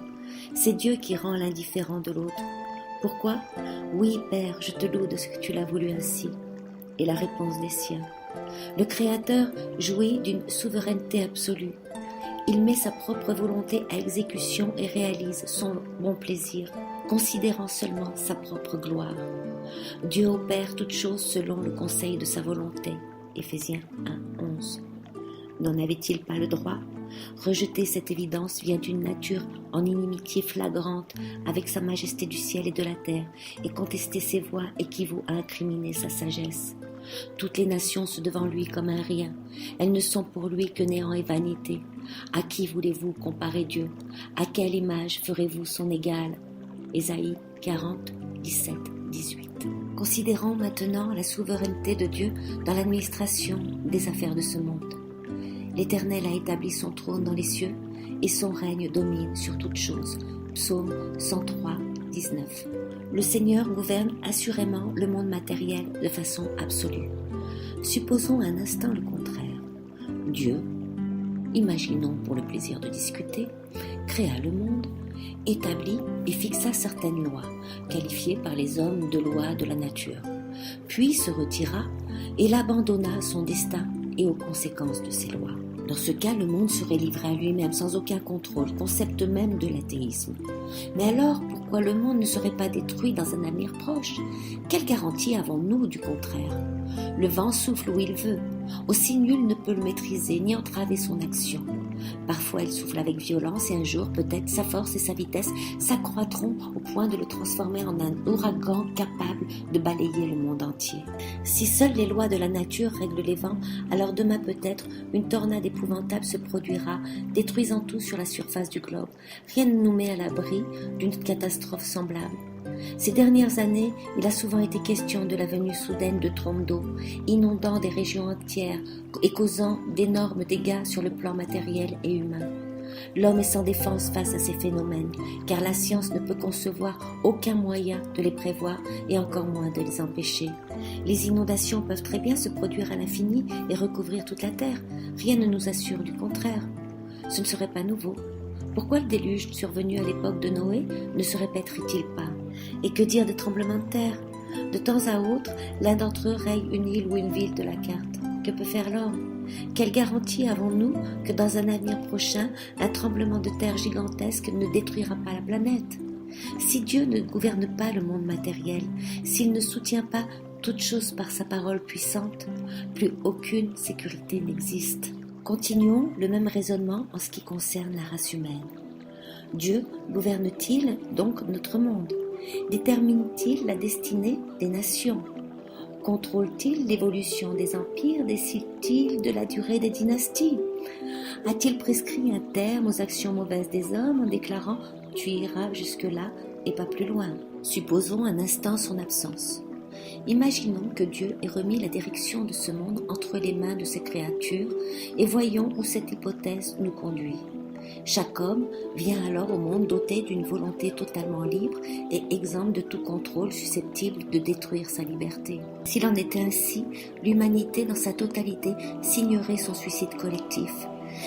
Speaker 1: C'est Dieu qui rend l'indifférent de l'autre. Pourquoi ? Oui, Père, je te loue de ce que tu l'as voulu ainsi. Et la réponse des siens. Le Créateur jouit d'une souveraineté absolue. Il met sa propre volonté à exécution et réalise son bon plaisir, considérant seulement sa propre gloire. Dieu opère toutes choses selon le conseil de sa volonté. Éphésiens 1, 11. N'en avait-il pas le droit ? Rejeter cette évidence vient d'une nature en inimitié flagrante avec sa majesté du ciel et de la terre, et contester ses voies équivaut à incriminer sa sagesse. Toutes les nations sont devant lui comme un rien, elles ne sont pour lui que néant et vanité. À qui voulez-vous comparer Dieu ? À quelle image ferez-vous son égal ? Ésaïe 40, 17, 18. Considérons maintenant la souveraineté de Dieu dans l'administration des affaires de ce monde. L'Éternel a établi son trône dans les cieux et son règne domine sur toutes choses. Psaume 103, 19. Le Seigneur gouverne assurément le monde matériel de façon absolue. Supposons un instant le contraire. Dieu, imaginons pour le plaisir de discuter, créa le monde, établit et fixa certaines lois, qualifiées par les hommes de lois de la nature, puis se retira et l'abandonna à son destin et aux conséquences de ces lois. Dans ce cas, le monde serait livré à lui-même sans aucun contrôle, concept même de l'athéisme. Mais alors, pourquoi le monde ne serait pas détruit dans un avenir proche? Quelle garantie avons-nous du contraire? Le vent souffle où il veut, aussi nul ne peut le maîtriser ni entraver son action. Parfois il souffle avec violence et un jour peut-être sa force et sa vitesse s'accroîtront au point de le transformer en un ouragan capable de balayer le monde entier. Si seules les lois de la nature règlent les vents, alors demain peut-être une tornade épouvantable se produira, détruisant tout sur la surface du globe. Rien ne nous met à l'abri d'une catastrophe semblable. Ces dernières années, il a souvent été question de la venue soudaine de trombes d'eau, inondant des régions entières et causant d'énormes dégâts sur le plan matériel et humain. L'homme est sans défense face à ces phénomènes, car la science ne peut concevoir aucun moyen de les prévoir et encore moins de les empêcher. Les inondations peuvent très bien se produire à l'infini et recouvrir toute la terre. Rien ne nous assure du contraire. Ce ne serait pas nouveau. Pourquoi le déluge survenu à l'époque de Noé ne se répéterait-il pas? Et que dire des tremblements de terre? De temps à autre, l'un d'entre eux raye une île ou une ville de la carte. Que peut faire l'homme? Quelle garantie avons-nous que dans un avenir prochain, un tremblement de terre gigantesque ne détruira pas la planète? Si Dieu ne gouverne pas le monde matériel, s'il ne soutient pas toute chose par sa parole puissante, plus aucune sécurité n'existe. Continuons le même raisonnement en ce qui concerne la race humaine. Dieu gouverne-t-il donc notre monde? Détermine-t-il la destinée des nations? Contrôle-t-il l'évolution des empires? Décide-t-il de la durée des dynasties? A-t-il prescrit un terme aux actions mauvaises des hommes en déclarant « tu iras jusque-là et pas plus loin ». Supposons un instant son absence. Imaginons que Dieu ait remis la direction de ce monde entre les mains de ses créatures et voyons où cette hypothèse nous conduit. Chaque homme vient alors au monde doté d'une volonté totalement libre et exempte de tout contrôle susceptible de détruire sa liberté. S'il en était ainsi, l'humanité dans sa totalité signerait son suicide collectif.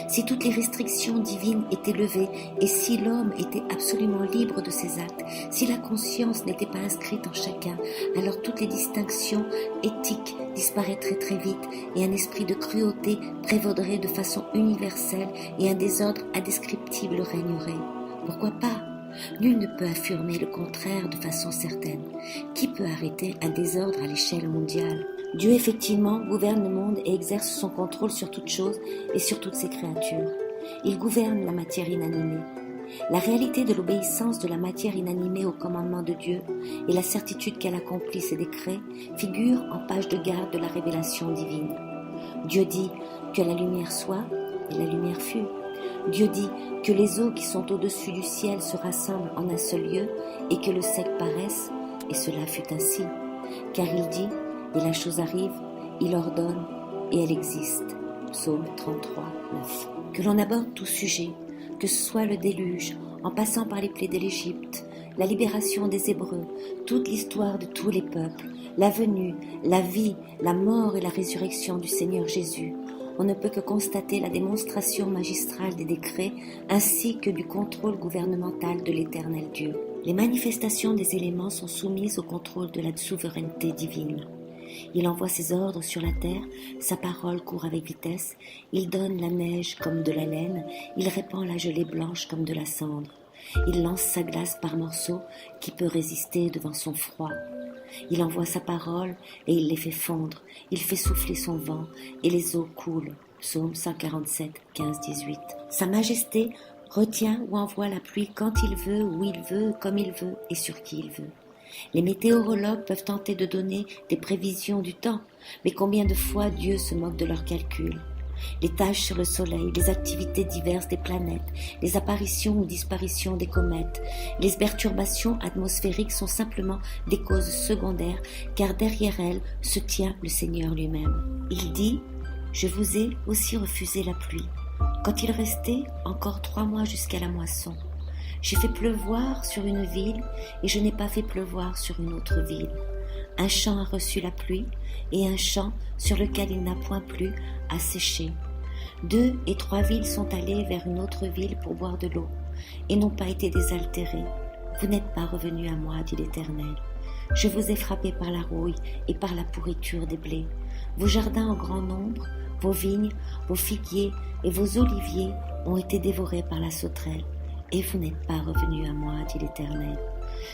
Speaker 1: Si toutes les restrictions divines étaient levées et si l'homme était absolument libre de ses actes, si la conscience n'était pas inscrite en chacun, alors toutes les distinctions éthiques disparaîtraient très vite et un esprit de cruauté prévaudrait de façon universelle et un désordre indescriptible régnerait. Pourquoi pas? Nul ne peut affirmer le contraire de façon certaine. Qui peut arrêter un désordre à l'échelle mondiale? Dieu effectivement gouverne le monde et exerce son contrôle sur toute chose et sur toutes ses créatures. Il gouverne la matière inanimée. La réalité de l'obéissance de la matière inanimée au commandement de Dieu et la certitude qu'elle accomplit ses décrets figurent en page de garde de la révélation divine. Dieu dit que la lumière soit et la lumière fut. Dieu dit que les eaux qui sont au-dessus du ciel se rassemblent en un seul lieu et que le sec paraisse, et cela fut ainsi. Car il dit, et la chose arrive, il ordonne, et elle existe. Psaume 33, 9. Que l'on aborde tout sujet, que ce soit le déluge, en passant par les plaies de l'Égypte, la libération des Hébreux, toute l'histoire de tous les peuples, la venue, la vie, la mort et la résurrection du Seigneur Jésus, on ne peut que constater la démonstration magistrale des décrets ainsi que du contrôle gouvernemental de l'Éternel Dieu. Les manifestations des éléments sont soumises au contrôle de la souveraineté divine. Il envoie ses ordres sur la terre, sa parole court avec vitesse, il donne la neige comme de la laine, il répand la gelée blanche comme de la cendre. Il lance sa glace par morceaux, qui peut résister devant son froid. Il envoie sa parole et il les fait fondre, il fait souffler son vent et les eaux coulent. Psaume 147, 15-18. Sa majesté retient ou envoie la pluie quand il veut, où il veut, comme il veut et sur qui il veut. Les météorologues peuvent tenter de donner des prévisions du temps, mais combien de fois Dieu se moque de leurs calculs? Les tâches sur le soleil, les activités diverses des planètes, les apparitions ou disparitions des comètes, les perturbations atmosphériques sont simplement des causes secondaires, car derrière elles se tient le Seigneur lui-même. Il dit « Je vous ai aussi refusé la pluie, quand il restait encore 3 mois jusqu'à la moisson. J'ai fait pleuvoir sur une ville et je n'ai pas fait pleuvoir sur une autre ville. Un champ a reçu la pluie et un champ sur lequel il n'a point plu a séché. 2 et 3 villes sont allées vers une autre ville pour boire de l'eau et n'ont pas été désaltérées. Vous n'êtes pas revenus à moi, dit l'Éternel. Je vous ai frappé par la rouille et par la pourriture des blés. Vos jardins en grand nombre, vos vignes, vos figuiers et vos oliviers ont été dévorés par la sauterelle. Et vous n'êtes pas revenus à moi, dit l'Éternel.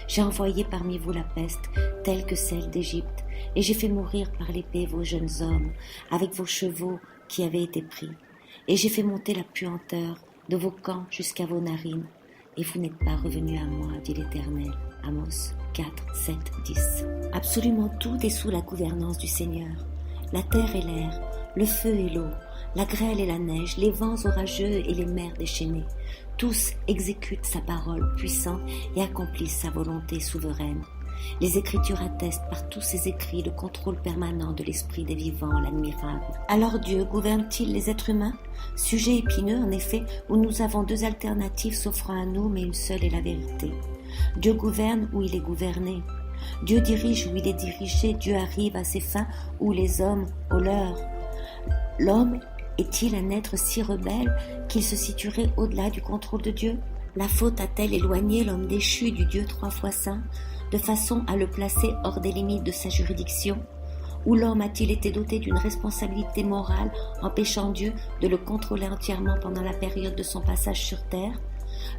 Speaker 1: J'ai envoyé parmi vous la peste, telle que celle d'Égypte, et j'ai fait mourir par l'épée vos jeunes hommes, avec vos chevaux qui avaient été pris. Et j'ai fait monter la puanteur de vos camps jusqu'à vos narines. Et vous n'êtes pas revenus à moi, dit l'Éternel. Amos 4, 7, 10. Absolument tout est sous la gouvernance du Seigneur. La terre et l'air, le feu et l'eau, la grêle et la neige, les vents orageux et les mers déchaînées. Tous exécutent sa parole puissante et accomplissent sa volonté souveraine. Les Écritures attestent par tous ces écrits le contrôle permanent de l'Esprit des vivants, l'admirable. Alors Dieu gouverne-t-il les êtres humains? Sujet épineux, en effet, où nous avons 2 alternatives s'offrant à nous, mais une seule est la vérité. Dieu gouverne où il est gouverné. Dieu dirige où il est dirigé. Dieu arrive à ses fins où les hommes aux leurs. L'homme est-il un être si rebelle qu'il se situerait au-delà du contrôle de Dieu? La faute a-t-elle éloigné l'homme déchu du Dieu 3 fois saint, de façon à le placer hors des limites de sa juridiction? Ou l'homme a-t-il été doté d'une responsabilité morale, empêchant Dieu de le contrôler entièrement pendant la période de son passage sur terre?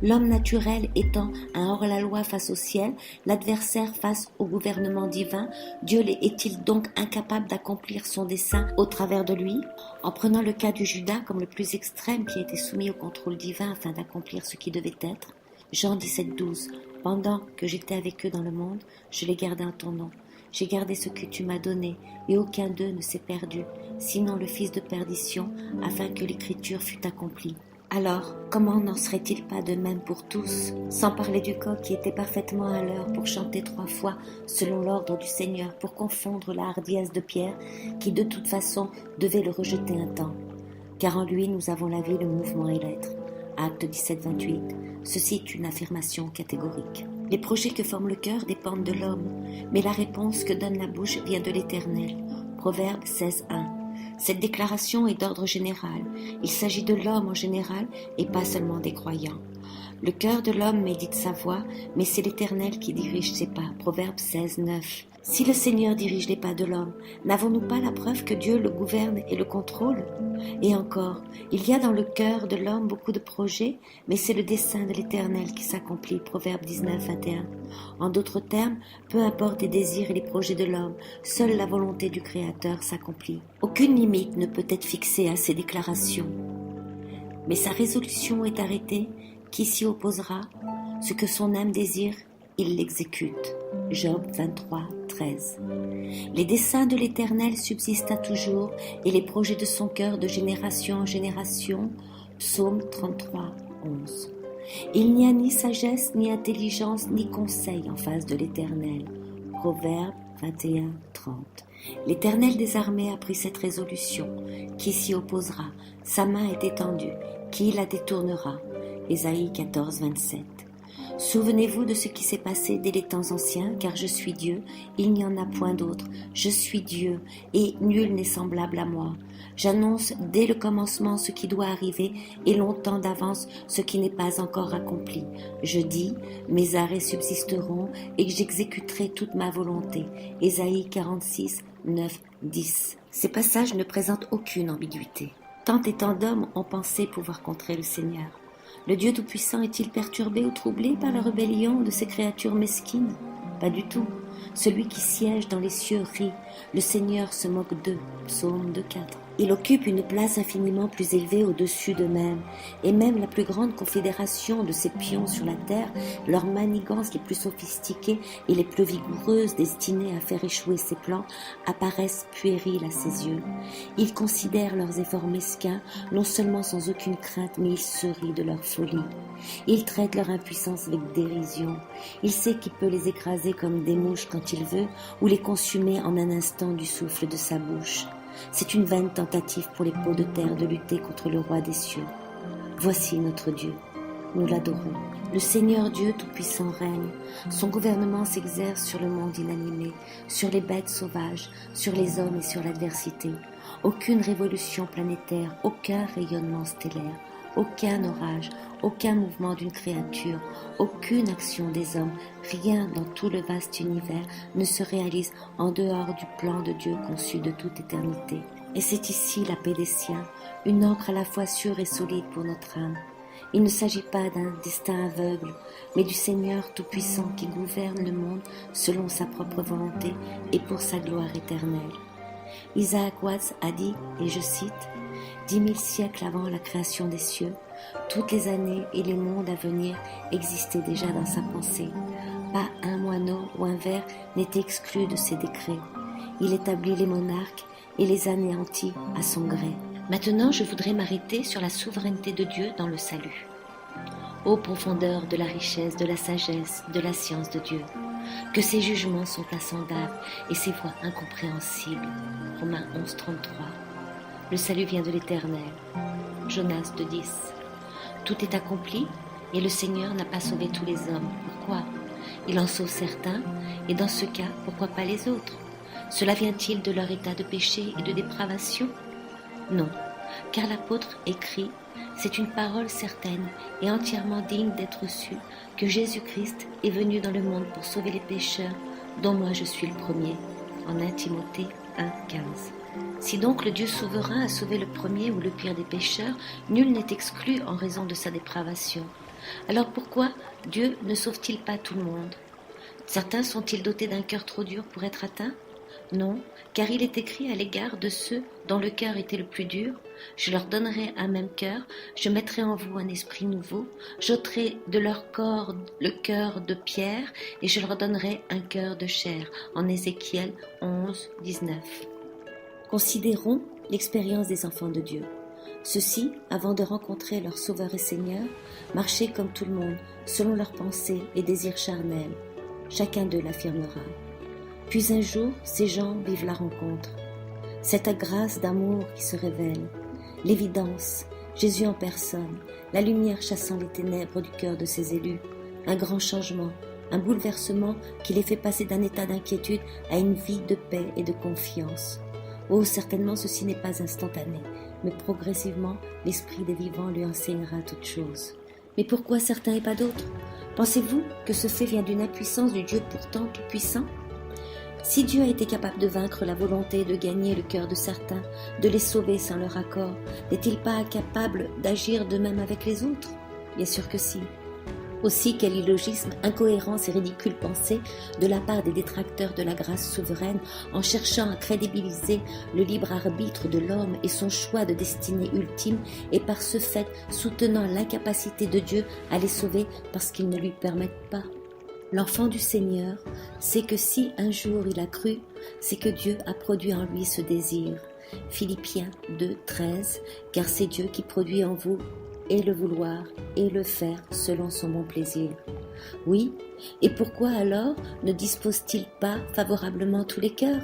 Speaker 1: L'homme naturel étant un hors-la-loi face au ciel, l'adversaire face au gouvernement divin, Dieu est-il donc incapable d'accomplir son dessein au travers de lui? En prenant le cas du Judas comme le plus extrême qui a été soumis au contrôle divin afin d'accomplir ce qui devait être, Jean 17, 12. Pendant que j'étais avec eux dans le monde, je les gardais en ton nom. J'ai gardé ce que tu m'as donné, et aucun d'eux ne s'est perdu, sinon le fils de perdition, afin que l'écriture fût accomplie. Alors, comment n'en serait-il pas de même pour tous, sans parler du coq qui était parfaitement à l'heure pour chanter 3 fois selon l'ordre du Seigneur, pour confondre la hardiesse de Pierre, qui de toute façon devait le rejeter un temps. Car en lui nous avons la vie, le mouvement et l'être. Acte 17, 28. Ceci est une affirmation catégorique. Les projets que forme le cœur dépendent de l'homme, mais la réponse que donne la bouche vient de l'Éternel. Proverbe 16, 1. Cette déclaration est d'ordre général. Il s'agit de l'homme en général et pas seulement des croyants. Le cœur de l'homme médite sa voie, mais c'est l'Éternel qui dirige ses pas. Proverbe 16, 9. Si le Seigneur dirige les pas de l'homme, n'avons-nous pas la preuve que Dieu le gouverne et le contrôle? Et encore, il y a dans le cœur de l'homme beaucoup de projets, mais c'est le dessein de l'Éternel qui s'accomplit. Proverbe 19, 21. En d'autres termes, peu importe les désirs et les projets de l'homme, seule la volonté du Créateur s'accomplit. Aucune limite ne peut être fixée à ses déclarations. Mais sa résolution est arrêtée. Qui s'y opposera? Ce que son âme désire, il l'exécute. Job 23, 13. Les desseins de l'Éternel subsistent à toujours, et les projets de son cœur de génération en génération. Psaume 33, 11. Il n'y a ni sagesse, ni intelligence, ni conseil en face de l'Éternel. Proverbe 21, 30. L'Éternel des armées a pris cette résolution. Qui s'y opposera? Sa main est étendue. Qui la détournera? Ésaïe 14, 27. Souvenez-vous de ce qui s'est passé dès les temps anciens, car je suis Dieu, il n'y en a point d'autre. Je suis Dieu, et nul n'est semblable à moi. J'annonce dès le commencement ce qui doit arriver, et longtemps d'avance ce qui n'est pas encore accompli. Je dis, mes arrêts subsisteront, et que j'exécuterai toute ma volonté. Ésaïe 46, 9, 10. Ces passages ne présentent aucune ambiguïté. Tant et tant d'hommes ont pensé pouvoir contrer le Seigneur. Le Dieu Tout-Puissant est-il perturbé ou troublé par la rébellion de ces créatures mesquines? Pas du tout. Celui qui siège dans les cieux rit. Le Seigneur se moque d'eux. Psaume 2,4. Il occupe une place infiniment plus élevée au-dessus d'eux-mêmes, et même la plus grande confédération de ces pions sur la terre, leurs manigances les plus sophistiquées et les plus vigoureuses destinées à faire échouer ses plans, apparaissent puériles à ses yeux. Il considère leurs efforts mesquins, non seulement sans aucune crainte, mais il se rit de leur folie. Il traite leur impuissance avec dérision. Il sait qu'il peut les écraser comme des mouches quand il veut, ou les consumer en un instant du souffle de sa bouche. C'est une vaine tentative pour les peaux de terre de lutter contre le roi des cieux. Voici notre Dieu, nous l'adorons. Le Seigneur Dieu Tout-Puissant règne. Son gouvernement s'exerce sur le monde inanimé, sur les bêtes sauvages, sur les hommes et sur l'adversité. Aucune révolution planétaire, aucun rayonnement stellaire, aucun orage, aucun mouvement d'une créature, aucune action des hommes, rien dans tout le vaste univers ne se réalise en dehors du plan de Dieu conçu de toute éternité. Et c'est ici la paix des siens, une ancre à la fois sûre et solide pour notre âme. Il ne s'agit pas d'un destin aveugle, mais du Seigneur Tout-Puissant qui gouverne le monde selon sa propre volonté et pour sa gloire éternelle. Isaac Watts a dit, et je cite, « 10 000 siècles avant la création des cieux, toutes les années et les mondes à venir existaient déjà dans sa pensée. Pas un moineau ou un ver n'était exclu de ses décrets. Il établit les monarques et les anéantit à son gré. » Maintenant, je voudrais m'arrêter sur la souveraineté de Dieu dans le salut. Ô profondeur de la richesse, de la sagesse, de la science de Dieu, que ses jugements sont insondables et ses voies incompréhensibles. Romains 11, 33. Le salut vient de l'Éternel. Jonas 2,10. Tout est accompli et le Seigneur n'a pas sauvé tous les hommes. Pourquoi? Il en sauve certains et dans ce cas, pourquoi pas les autres? Cela vient-il de leur état de péché et de dépravation? Non, car l'apôtre écrit, c'est une parole certaine et entièrement digne d'être reçue que Jésus-Christ est venu dans le monde pour sauver les pécheurs, dont moi je suis le premier. En 1 Timothée 1,15. Si donc le Dieu souverain a sauvé le premier ou le pire des pécheurs, nul n'est exclu en raison de sa dépravation. Alors pourquoi Dieu ne sauve-t-il pas tout le monde? Certains sont-ils dotés d'un cœur trop dur pour être atteints? Non, car il est écrit à l'égard de ceux dont le cœur était le plus dur, « Je leur donnerai un même cœur, je mettrai en vous un esprit nouveau, j'ôterai de leur corps le cœur de pierre, et je leur donnerai un cœur de chair. » En Ézéchiel 11, 19. Considérons l'expérience des enfants de Dieu. Ceux-ci, avant de rencontrer leur Sauveur et Seigneur, marchaient comme tout le monde, selon leurs pensées et désirs charnels. Chacun d'eux l'affirmera. Puis un jour, ces gens vivent la rencontre. Cette grâce d'amour qui se révèle, l'évidence, Jésus en personne, la lumière chassant les ténèbres du cœur de ses élus, un grand changement, un bouleversement qui les fait passer d'un état d'inquiétude à une vie de paix et de confiance. Oh, certainement ceci n'est pas instantané, mais progressivement, l'Esprit des vivants lui enseignera toutes choses. Mais pourquoi certains et pas d'autres? Pensez-vous que ce fait vient d'une impuissance du Dieu pourtant tout-puissant? Si Dieu a été capable de vaincre la volonté et de gagner le cœur de certains, de les sauver sans leur accord, n'est-il pas incapable d'agir de même avec les autres? Bien sûr que si. Aussi, quel illogisme, incohérence et ridicule pensée de la part des détracteurs de la grâce souveraine en cherchant à crédibiliser le libre arbitre de l'homme et son choix de destinée ultime et par ce fait soutenant l'incapacité de Dieu à les sauver parce qu'ils ne lui permettent pas. L'enfant du Seigneur sait que si un jour il a cru, c'est que Dieu a produit en lui ce désir. Philippiens 2, 13, car c'est Dieu qui produit en vous et le vouloir et le faire selon son bon plaisir. Oui, et pourquoi alors ne dispose-t-il pas favorablement tous les cœurs?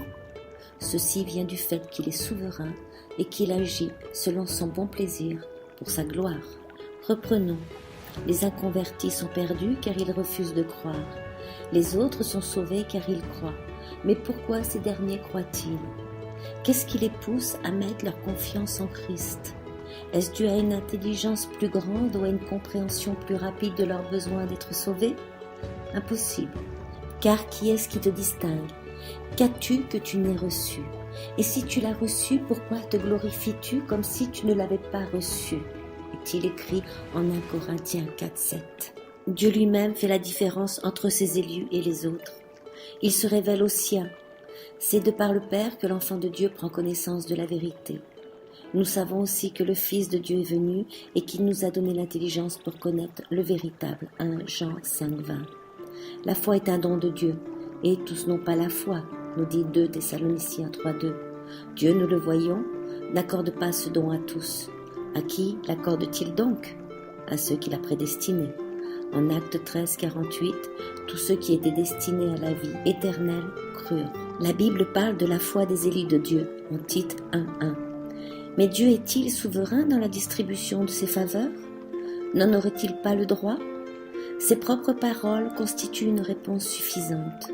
Speaker 1: Ceci vient du fait qu'il est souverain et qu'il agit selon son bon plaisir pour sa gloire. Reprenons. Les inconvertis sont perdus car ils refusent de croire. Les autres sont sauvés car ils croient. Mais pourquoi ces derniers croient-ils? Qu'est-ce qui les pousse à mettre leur confiance en Christ? Est-ce dû à une intelligence plus grande ou à une compréhension plus rapide de leur besoin d'être sauvés? Impossible. Car qui est-ce qui te distingue? Qu'as-tu que tu n'aies reçu? Et si tu l'as reçu, pourquoi te glorifies-tu comme si tu ne l'avais pas reçu? Est-il écrit en 1 Corinthiens 4, 7. Dieu lui-même fait la différence entre ses élus et les autres. Il se révèle aux siens. C'est de par le Père que l'enfant de Dieu prend connaissance de la vérité. Nous savons aussi que le Fils de Dieu est venu et qu'il nous a donné l'intelligence pour connaître le véritable. 1 Jean 5, 20. La foi est un don de Dieu, et tous n'ont pas la foi, nous dit 2 Thessaloniciens 3, 2. Dieu, nous le voyons, n'accorde pas ce don à tous. À qui l'accorde-t-il donc? À ceux qu'il a prédestinés. En Actes 13, 48, tous ceux qui étaient destinés à la vie éternelle crurent. La Bible parle de la foi des élus de Dieu, en Tite 1:1. Mais Dieu est-il souverain dans la distribution de ses faveurs? N'en aurait-il pas le droit? Ses propres paroles constituent une réponse suffisante.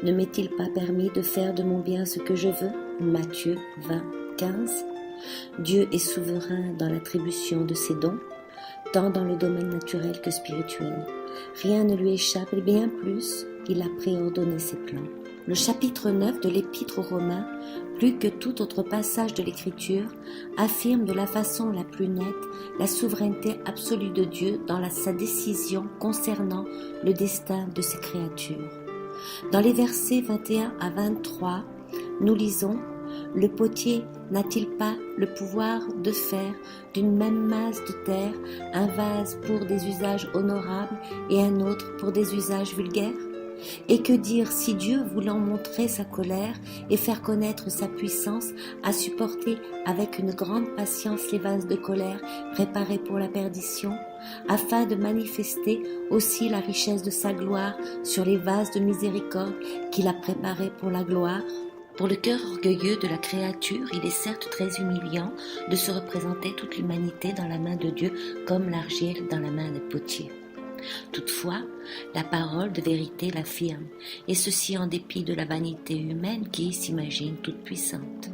Speaker 1: Ne m'est-il pas permis de faire de mon bien ce que je veux? Matthieu 20:15. Dieu est souverain dans l'attribution de ses dons, tant dans le domaine naturel que spirituel. Rien ne lui échappe et bien plus, il a préordonné ses plans. Le chapitre 9 de l'Épître aux Romains, plus que tout autre passage de l'Écriture, affirme de la façon la plus nette la souveraineté absolue de Dieu dans sa décision concernant le destin de ses créatures. Dans les versets 21 à 23, nous lisons « Le potier n'a-t-il pas le pouvoir de faire d'une même masse de terre un vase pour des usages honorables et un autre pour des usages vulgaires ? Et que dire si Dieu, voulant montrer sa colère et faire connaître sa puissance, a supporté avec une grande patience les vases de colère préparés pour la perdition, afin de manifester aussi la richesse de sa gloire sur les vases de miséricorde qu'il a préparés pour la gloire ? Pour le cœur orgueilleux de la créature, il est certes très humiliant de se représenter toute l'humanité dans la main de Dieu comme l'argile dans la main des potiers. Toutefois, la parole de vérité l'affirme, et ceci en dépit de la vanité humaine qui s'imagine toute puissante.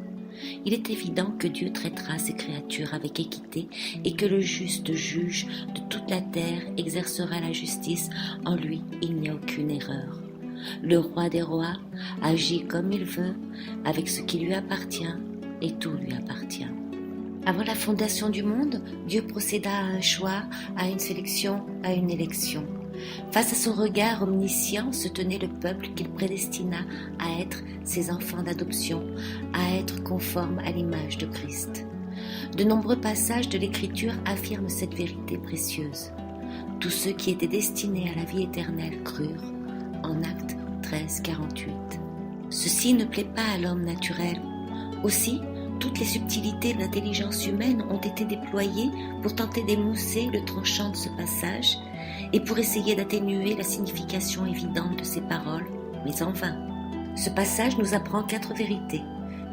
Speaker 1: Il est évident que Dieu traitera ses créatures avec équité et que le juste juge de toute la terre exercera la justice. En lui, il n'y a aucune erreur. Le roi des rois agit comme il veut, avec ce qui lui appartient, et tout lui appartient. Avant la fondation du monde, Dieu procéda à un choix, à une sélection, à une élection. Face à son regard omniscient se tenait le peuple qu'il prédestina à être ses enfants d'adoption, à être conformes à l'image de Christ. De nombreux passages de l'Écriture affirment cette vérité précieuse. Tous ceux qui étaient destinés à la vie éternelle crurent, en Actes 13:48. Ceci ne plaît pas à l'homme naturel. Aussi, toutes les subtilités de l'intelligence humaine ont été déployées pour tenter d'émousser le tranchant de ce passage et pour essayer d'atténuer la signification évidente de ces paroles, mais en vain. Ce passage nous apprend 4 vérités.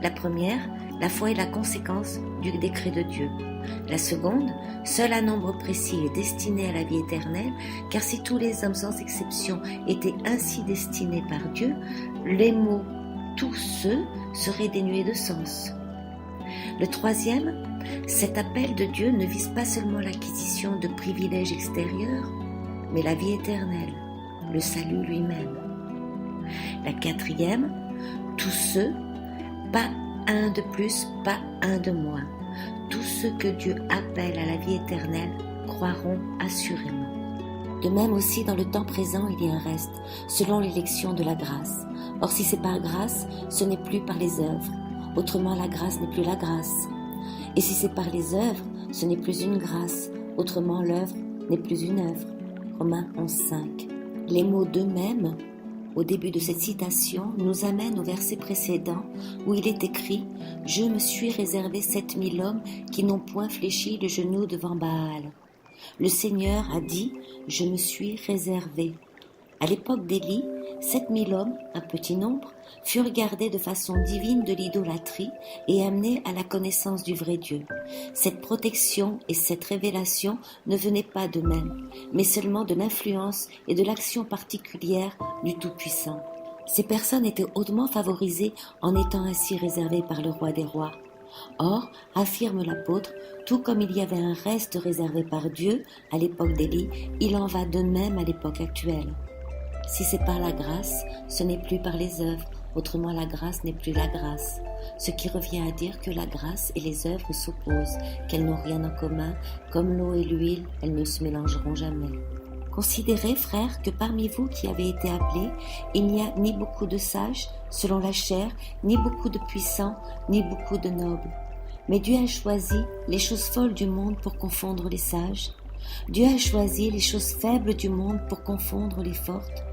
Speaker 1: La première, la foi est la conséquence du décret de Dieu. La seconde, seul un nombre précis est destiné à la vie éternelle, car si tous les hommes sans exception étaient ainsi destinés par Dieu, les mots « tous ceux » seraient dénués de sens. Le troisième, cet appel de Dieu ne vise pas seulement l'acquisition de privilèges extérieurs, mais la vie éternelle, le salut lui-même. La quatrième, tous ceux, pas un de plus, pas un de moins. Tous ceux que Dieu appelle à la vie éternelle croiront assurément. De même aussi dans le temps présent il y a un reste, selon l'élection de la grâce. Or si c'est par grâce, ce n'est plus par les œuvres. Autrement la grâce n'est plus la grâce. Et si c'est par les œuvres, ce n'est plus une grâce. Autrement l'œuvre n'est plus une œuvre. Romains 11:5. Les mots d'eux-mêmes, au début de cette citation, nous amènent au verset précédent où il est écrit « Je me suis réservé 7000 hommes qui n'ont point fléchi le genou devant Baal. » Le Seigneur a dit « Je me suis réservé ». À l'époque d'Élie, 7000 hommes, un petit nombre, furent gardés de façon divine de l'idolâtrie et amenés à la connaissance du vrai Dieu. Cette protection et cette révélation ne venaient pas d'eux-mêmes, mais seulement de l'influence et de l'action particulière du Tout-Puissant. Ces personnes étaient hautement favorisées en étant ainsi réservées par le roi des rois. Or, affirme l'apôtre, tout comme il y avait un reste réservé par Dieu à l'époque d'Élie, il en va de même à l'époque actuelle. Si c'est par la grâce, ce n'est plus par les œuvres, autrement la grâce n'est plus la grâce. Ce qui revient à dire que la grâce et les œuvres s'opposent, qu'elles n'ont rien en commun, comme l'eau et l'huile, elles ne se mélangeront jamais. Considérez, frères, que parmi vous qui avez été appelés, il n'y a ni beaucoup de sages, selon la chair, ni beaucoup de puissants, ni beaucoup de nobles. Mais Dieu a choisi les choses folles du monde pour confondre les sages. Dieu a choisi les choses faibles du monde pour confondre les fortes.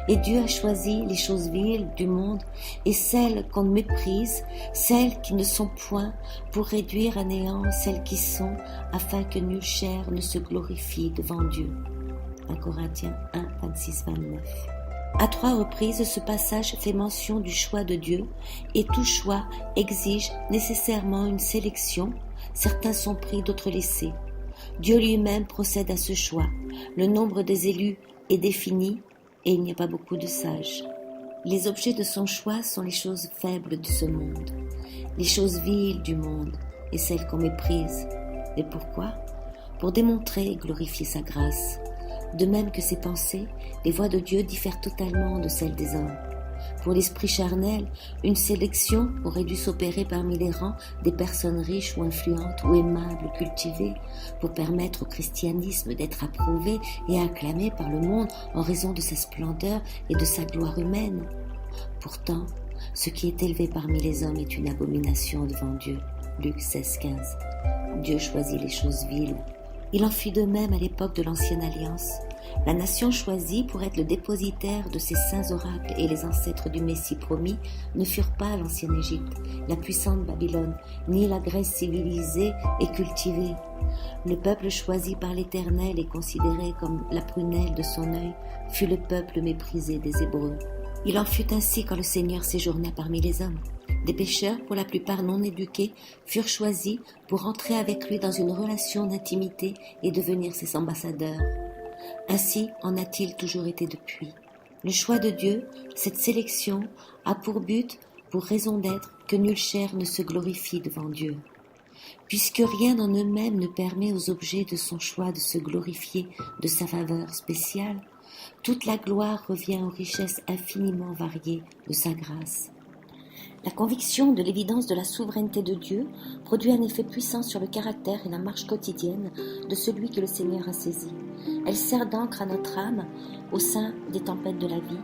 Speaker 1: Et Dieu a choisi les choses viles du monde et celles qu'on méprise, celles qui ne sont point, pour réduire à néant celles qui sont, afin que nulle chair ne se glorifie devant Dieu. 1 Corinthiens 1, 26-29. À 3 reprises, ce passage fait mention du choix de Dieu, et tout choix exige nécessairement une sélection. Certains sont pris, d'autres laissés. Dieu lui-même procède à ce choix. Le nombre des élus est défini, et il n'y a pas beaucoup de sages. Les objets de son choix sont les choses faibles de ce monde, les choses viles du monde, et celles qu'on méprise. Et pourquoi ? Pour démontrer et glorifier sa grâce. De même que ses pensées, les voies de Dieu diffèrent totalement de celles des hommes. Pour l'esprit charnel, une sélection aurait dû s'opérer parmi les rangs des personnes riches ou influentes ou aimables, cultivées, pour permettre au christianisme d'être approuvé et acclamé par le monde en raison de sa splendeur et de sa gloire humaine. Pourtant, ce qui est élevé parmi les hommes est une abomination devant Dieu. Luc 16,15. Dieu choisit les choses viles. Il en fut de même à l'époque de l'Ancienne Alliance. La nation choisie pour être le dépositaire de ces saints oracles et les ancêtres du Messie promis ne furent pas l'ancienne Égypte, la puissante Babylone, ni la Grèce civilisée et cultivée. Le peuple choisi par l'Éternel et considéré comme la prunelle de son œil fut le peuple méprisé des Hébreux. Il en fut ainsi quand le Seigneur séjourna parmi les hommes. Des pécheurs, pour la plupart non éduqués, furent choisis pour entrer avec lui dans une relation d'intimité et devenir ses ambassadeurs. Ainsi en a-t-il toujours été depuis. Le choix de Dieu, cette sélection, a pour but, pour raison d'être, que nulle chair ne se glorifie devant Dieu. Puisque rien en eux-mêmes ne permet aux objets de son choix de se glorifier de sa faveur spéciale, toute la gloire revient aux richesses infiniment variées de sa grâce. La conviction de l'évidence de la souveraineté de Dieu produit un effet puissant sur le caractère et la marche quotidienne de celui que le Seigneur a saisi. Elle sert d'encre à notre âme au sein des tempêtes de la vie,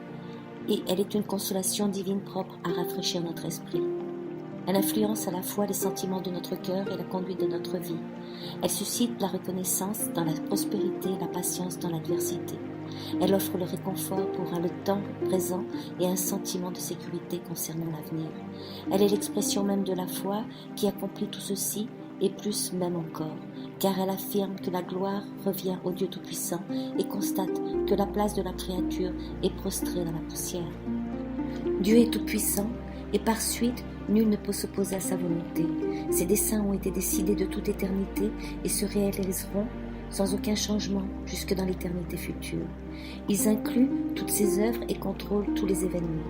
Speaker 1: et elle est une consolation divine propre à rafraîchir notre esprit. Elle influence à la fois les sentiments de notre cœur et la conduite de notre vie. Elle suscite la reconnaissance dans la prospérité et la patience dans l'adversité. Elle offre le réconfort pour le temps présent et un sentiment de sécurité concernant l'avenir. Elle est l'expression même de la foi qui accomplit tout ceci et plus même encore, car elle affirme que la gloire revient au Dieu Tout-Puissant et constate que la place de la créature est prostrée dans la poussière. Dieu est Tout-Puissant et par suite, nul ne peut s'opposer à sa volonté. Ses desseins ont été décidés de toute éternité et se réaliseront sans aucun changement jusque dans l'éternité future. Ils incluent toutes ses œuvres et contrôlent tous les événements.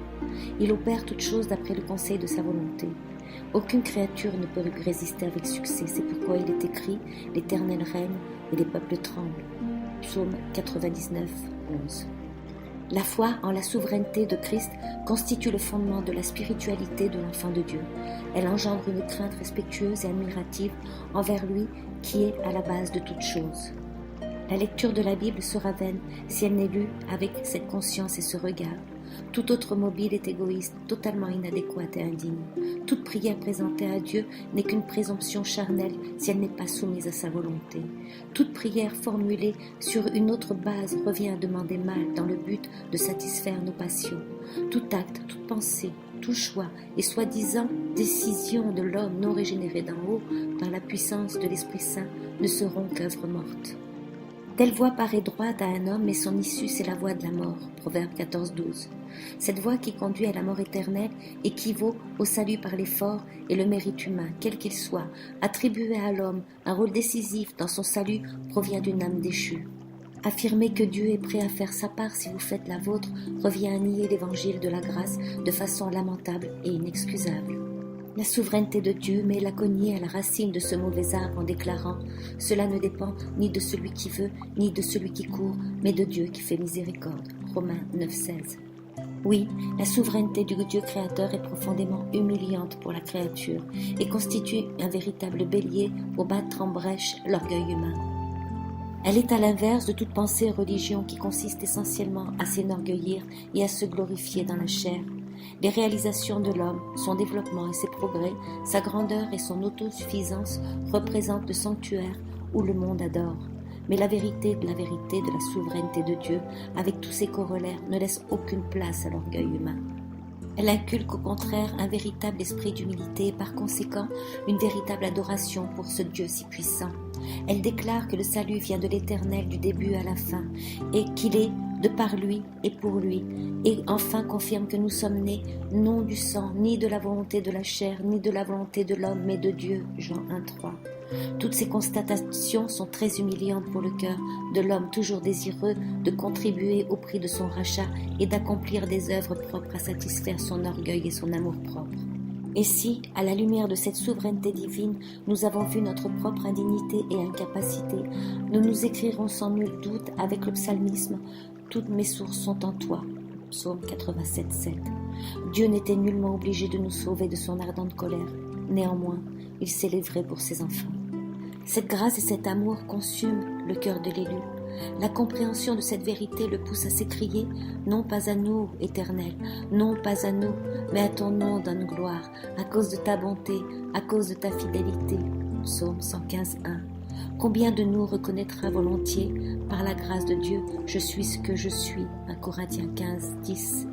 Speaker 1: Il opère toutes choses d'après le conseil de sa volonté. Aucune créature ne peut résister avec succès, c'est pourquoi il est écrit « L'Éternel règne et les peuples tremblent » Psaume 99, 11. La foi en la souveraineté de Christ constitue le fondement de la spiritualité de l'enfant de Dieu. Elle engendre une crainte respectueuse et admirative envers lui qui est à la base de toute chose. La lecture de la Bible sera vaine si elle n'est lue avec cette conscience et ce regard. Tout autre mobile est égoïste, totalement inadéquate et indigne. Toute prière présentée à Dieu n'est qu'une présomption charnelle si elle n'est pas soumise à sa volonté. Toute prière formulée sur une autre base revient à demander mal dans le but de satisfaire nos passions. Tout acte, toute pensée, tout choix et soi-disant décision de l'homme non régénéré d'en haut par la puissance de l'Esprit Saint ne seront qu'œuvres mortes. Telle voie paraît droite à un homme, mais son issue, c'est la voie de la mort. Proverbe 14, 12. Cette voie qui conduit à la mort éternelle équivaut au salut par l'effort et le mérite humain, quel qu'il soit. Attribuer à l'homme un rôle décisif dans son salut provient d'une âme déchue. Affirmer que Dieu est prêt à faire sa part si vous faites la vôtre revient à nier l'évangile de la grâce de façon lamentable et inexcusable. La souveraineté de Dieu met la cognée à la racine de ce mauvais arbre en déclarant « Cela ne dépend ni de celui qui veut, ni de celui qui court, mais de Dieu qui fait miséricorde. » Romains 9, 16. Oui, la souveraineté du Dieu créateur est profondément humiliante pour la créature et constitue un véritable bélier pour battre en brèche l'orgueil humain. Elle est à l'inverse de toute pensée et religion qui consiste essentiellement à s'enorgueillir et à se glorifier dans la chair. Les réalisations de l'homme, son développement et ses progrès, sa grandeur et son autosuffisance représentent le sanctuaire où le monde adore. Mais la vérité de la souveraineté de Dieu, avec tous ses corollaires, ne laisse aucune place à l'orgueil humain. Elle inculque au contraire un véritable esprit d'humilité et par conséquent une véritable adoration pour ce Dieu si puissant. Elle déclare que le salut vient de l'Éternel du début à la fin et qu'il est de par lui et pour lui, et enfin confirme que nous sommes nés non du sang, ni de la volonté de la chair, ni de la volonté de l'homme, mais de Dieu. Jean 1,3. Toutes ces constatations sont très humiliantes pour le cœur de l'homme toujours désireux de contribuer au prix de son rachat et d'accomplir des œuvres propres à satisfaire son orgueil et son amour-propre. Et si, à la lumière de cette souveraineté divine, nous avons vu notre propre indignité et incapacité, nous nous écrirons sans nul doute avec le psalmisme « Toutes mes sources sont en toi ». Psaume 87,7. Dieu n'était nullement obligé de nous sauver de son ardente colère. Néanmoins, il s'est livré pour ses enfants. Cette grâce et cet amour consument le cœur de l'élu. La compréhension de cette vérité le pousse à s'écrier « Non pas à nous, Éternel, non pas à nous, mais à ton nom donne gloire, à cause de ta bonté, à cause de ta fidélité. » Psaume 115,1. Combien de nous reconnaîtra volontiers, par la grâce de Dieu, « Je suis ce que je suis » 1 Corinthiens 15,10.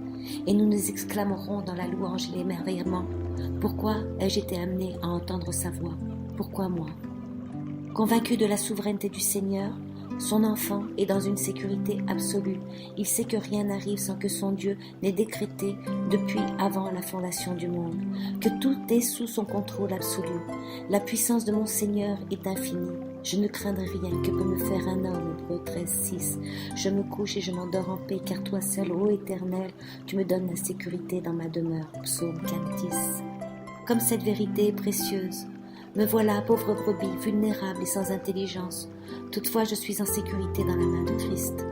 Speaker 1: Et nous nous exclamerons dans la louange et l'émerveillement « Pourquoi ai-je été amené à entendre sa voix? Pourquoi moi ?» Convaincu de la souveraineté du Seigneur, son enfant est dans une sécurité absolue. Il sait que rien n'arrive sans que son Dieu n'ait décrété depuis avant la fondation du monde, que tout est sous son contrôle absolu. La puissance de mon Seigneur est infinie. Je ne craindrai rien que peut me faire un homme. Hébreux 13,6. Je me couche et je m'endors en paix, car toi seul, ô Éternel, tu me donnes la sécurité dans ma demeure. Psaume 4,10. Comme cette vérité est précieuse, me voilà, pauvre brebis, vulnérable et sans intelligence. Toutefois, je suis en sécurité dans la main de Christ.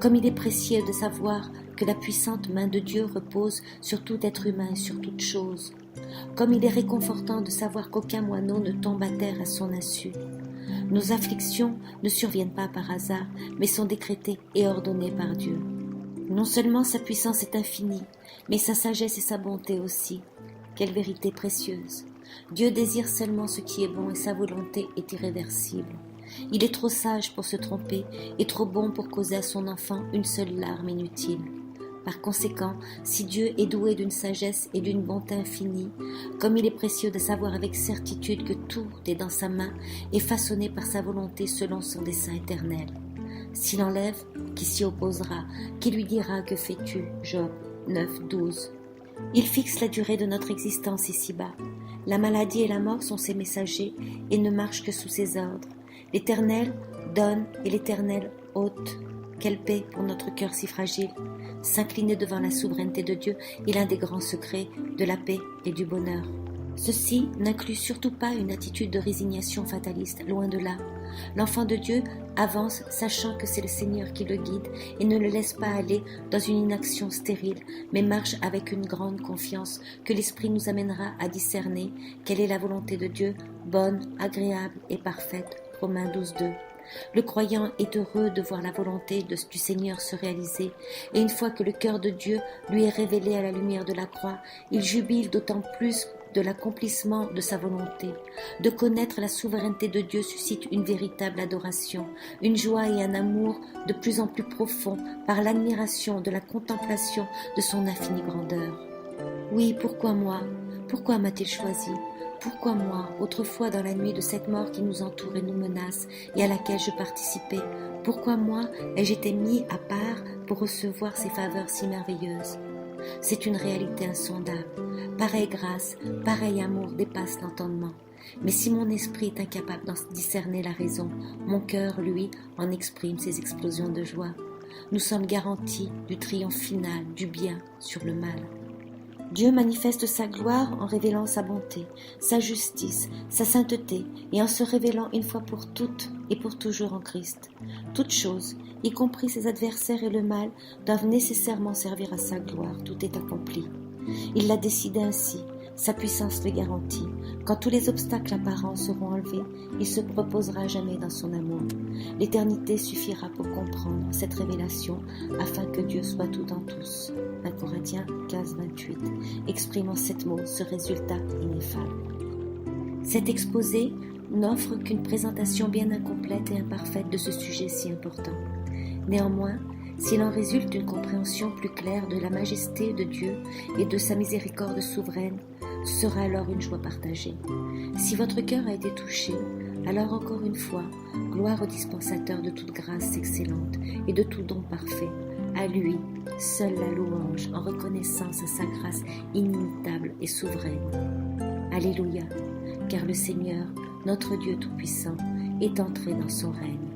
Speaker 1: Comme il est précieux de savoir que la puissante main de Dieu repose sur tout être humain et sur toute chose. Comme il est réconfortant de savoir qu'aucun moineau ne tombe à terre à son insu. Nos afflictions ne surviennent pas par hasard, mais sont décrétées et ordonnées par Dieu. Non seulement sa puissance est infinie, mais sa sagesse et sa bonté aussi. Quelle vérité précieuse! Dieu désire seulement ce qui est bon et sa volonté est irréversible. Il est trop sage pour se tromper et trop bon pour causer à son enfant une seule larme inutile. Par conséquent, si Dieu est doué d'une sagesse et d'une bonté infinie, comme il est précieux de savoir avec certitude que tout est dans sa main et façonné par sa volonté selon son dessein éternel. S'il enlève, qui s'y opposera? Qui lui dira que fais-tu? Job 9,12. Il fixe la durée de notre existence ici-bas. La maladie et la mort sont ses messagers et ne marchent que sous ses ordres. L'Éternel donne et l'Éternel ôte. Quelle paix pour notre cœur si fragile. S'incliner devant la souveraineté de Dieu est l'un des grands secrets de la paix et du bonheur. Ceci n'inclut surtout pas une attitude de résignation fataliste, loin de là. L'enfant de Dieu avance sachant que c'est le Seigneur qui le guide et ne le laisse pas aller dans une inaction stérile, mais marche avec une grande confiance que l'Esprit nous amènera à discerner quelle est la volonté de Dieu, bonne, agréable et parfaite. Romains 12,2. Le croyant est heureux de voir la volonté du Seigneur se réaliser, et une fois que le cœur de Dieu lui est révélé à la lumière de la croix, il jubile d'autant plus de l'accomplissement de sa volonté. De connaître la souveraineté de Dieu suscite une véritable adoration, une joie et un amour de plus en plus profonds par l'admiration de la contemplation de son infinie grandeur. Oui, pourquoi moi? Pourquoi m'a-t-il choisi? Pourquoi moi, autrefois dans la nuit de cette mort qui nous entoure et nous menace et à laquelle je participais? Pourquoi moi ai-je été mis à part pour recevoir ces faveurs si merveilleuses? C'est une réalité insondable. Pareille grâce, pareil amour dépasse l'entendement. Mais si mon esprit est incapable d'en discerner la raison, mon cœur, lui, en exprime ses explosions de joie. Nous sommes garantis du triomphe final du bien sur le mal. Dieu manifeste sa gloire en révélant sa bonté, sa justice, sa sainteté et en se révélant une fois pour toutes et pour toujours en Christ. Toutes choses, y compris ses adversaires et le mal, doivent nécessairement servir à sa gloire. Tout est accompli. Il l'a décidé ainsi. Sa puissance le garantit. Quand tous les obstacles apparents seront enlevés, il se proposera jamais dans son amour. L'éternité suffira pour comprendre cette révélation afin que Dieu soit tout en tous. 1 Corinthiens 15,28, exprime en 7 mots ce résultat ineffable. Cet exposé n'offre qu'une présentation bien incomplète et imparfaite de ce sujet si important. Néanmoins, s'il en résulte une compréhension plus claire de la majesté de Dieu et de sa miséricorde souveraine, ce sera alors une joie partagée. Si votre cœur a été touché, alors encore une fois, gloire au dispensateur de toute grâce excellente et de tout don parfait. À lui, seule la louange, en reconnaissance à sa grâce inimitable et souveraine. Alléluia, car le Seigneur, notre Dieu Tout-Puissant, est entré dans son règne.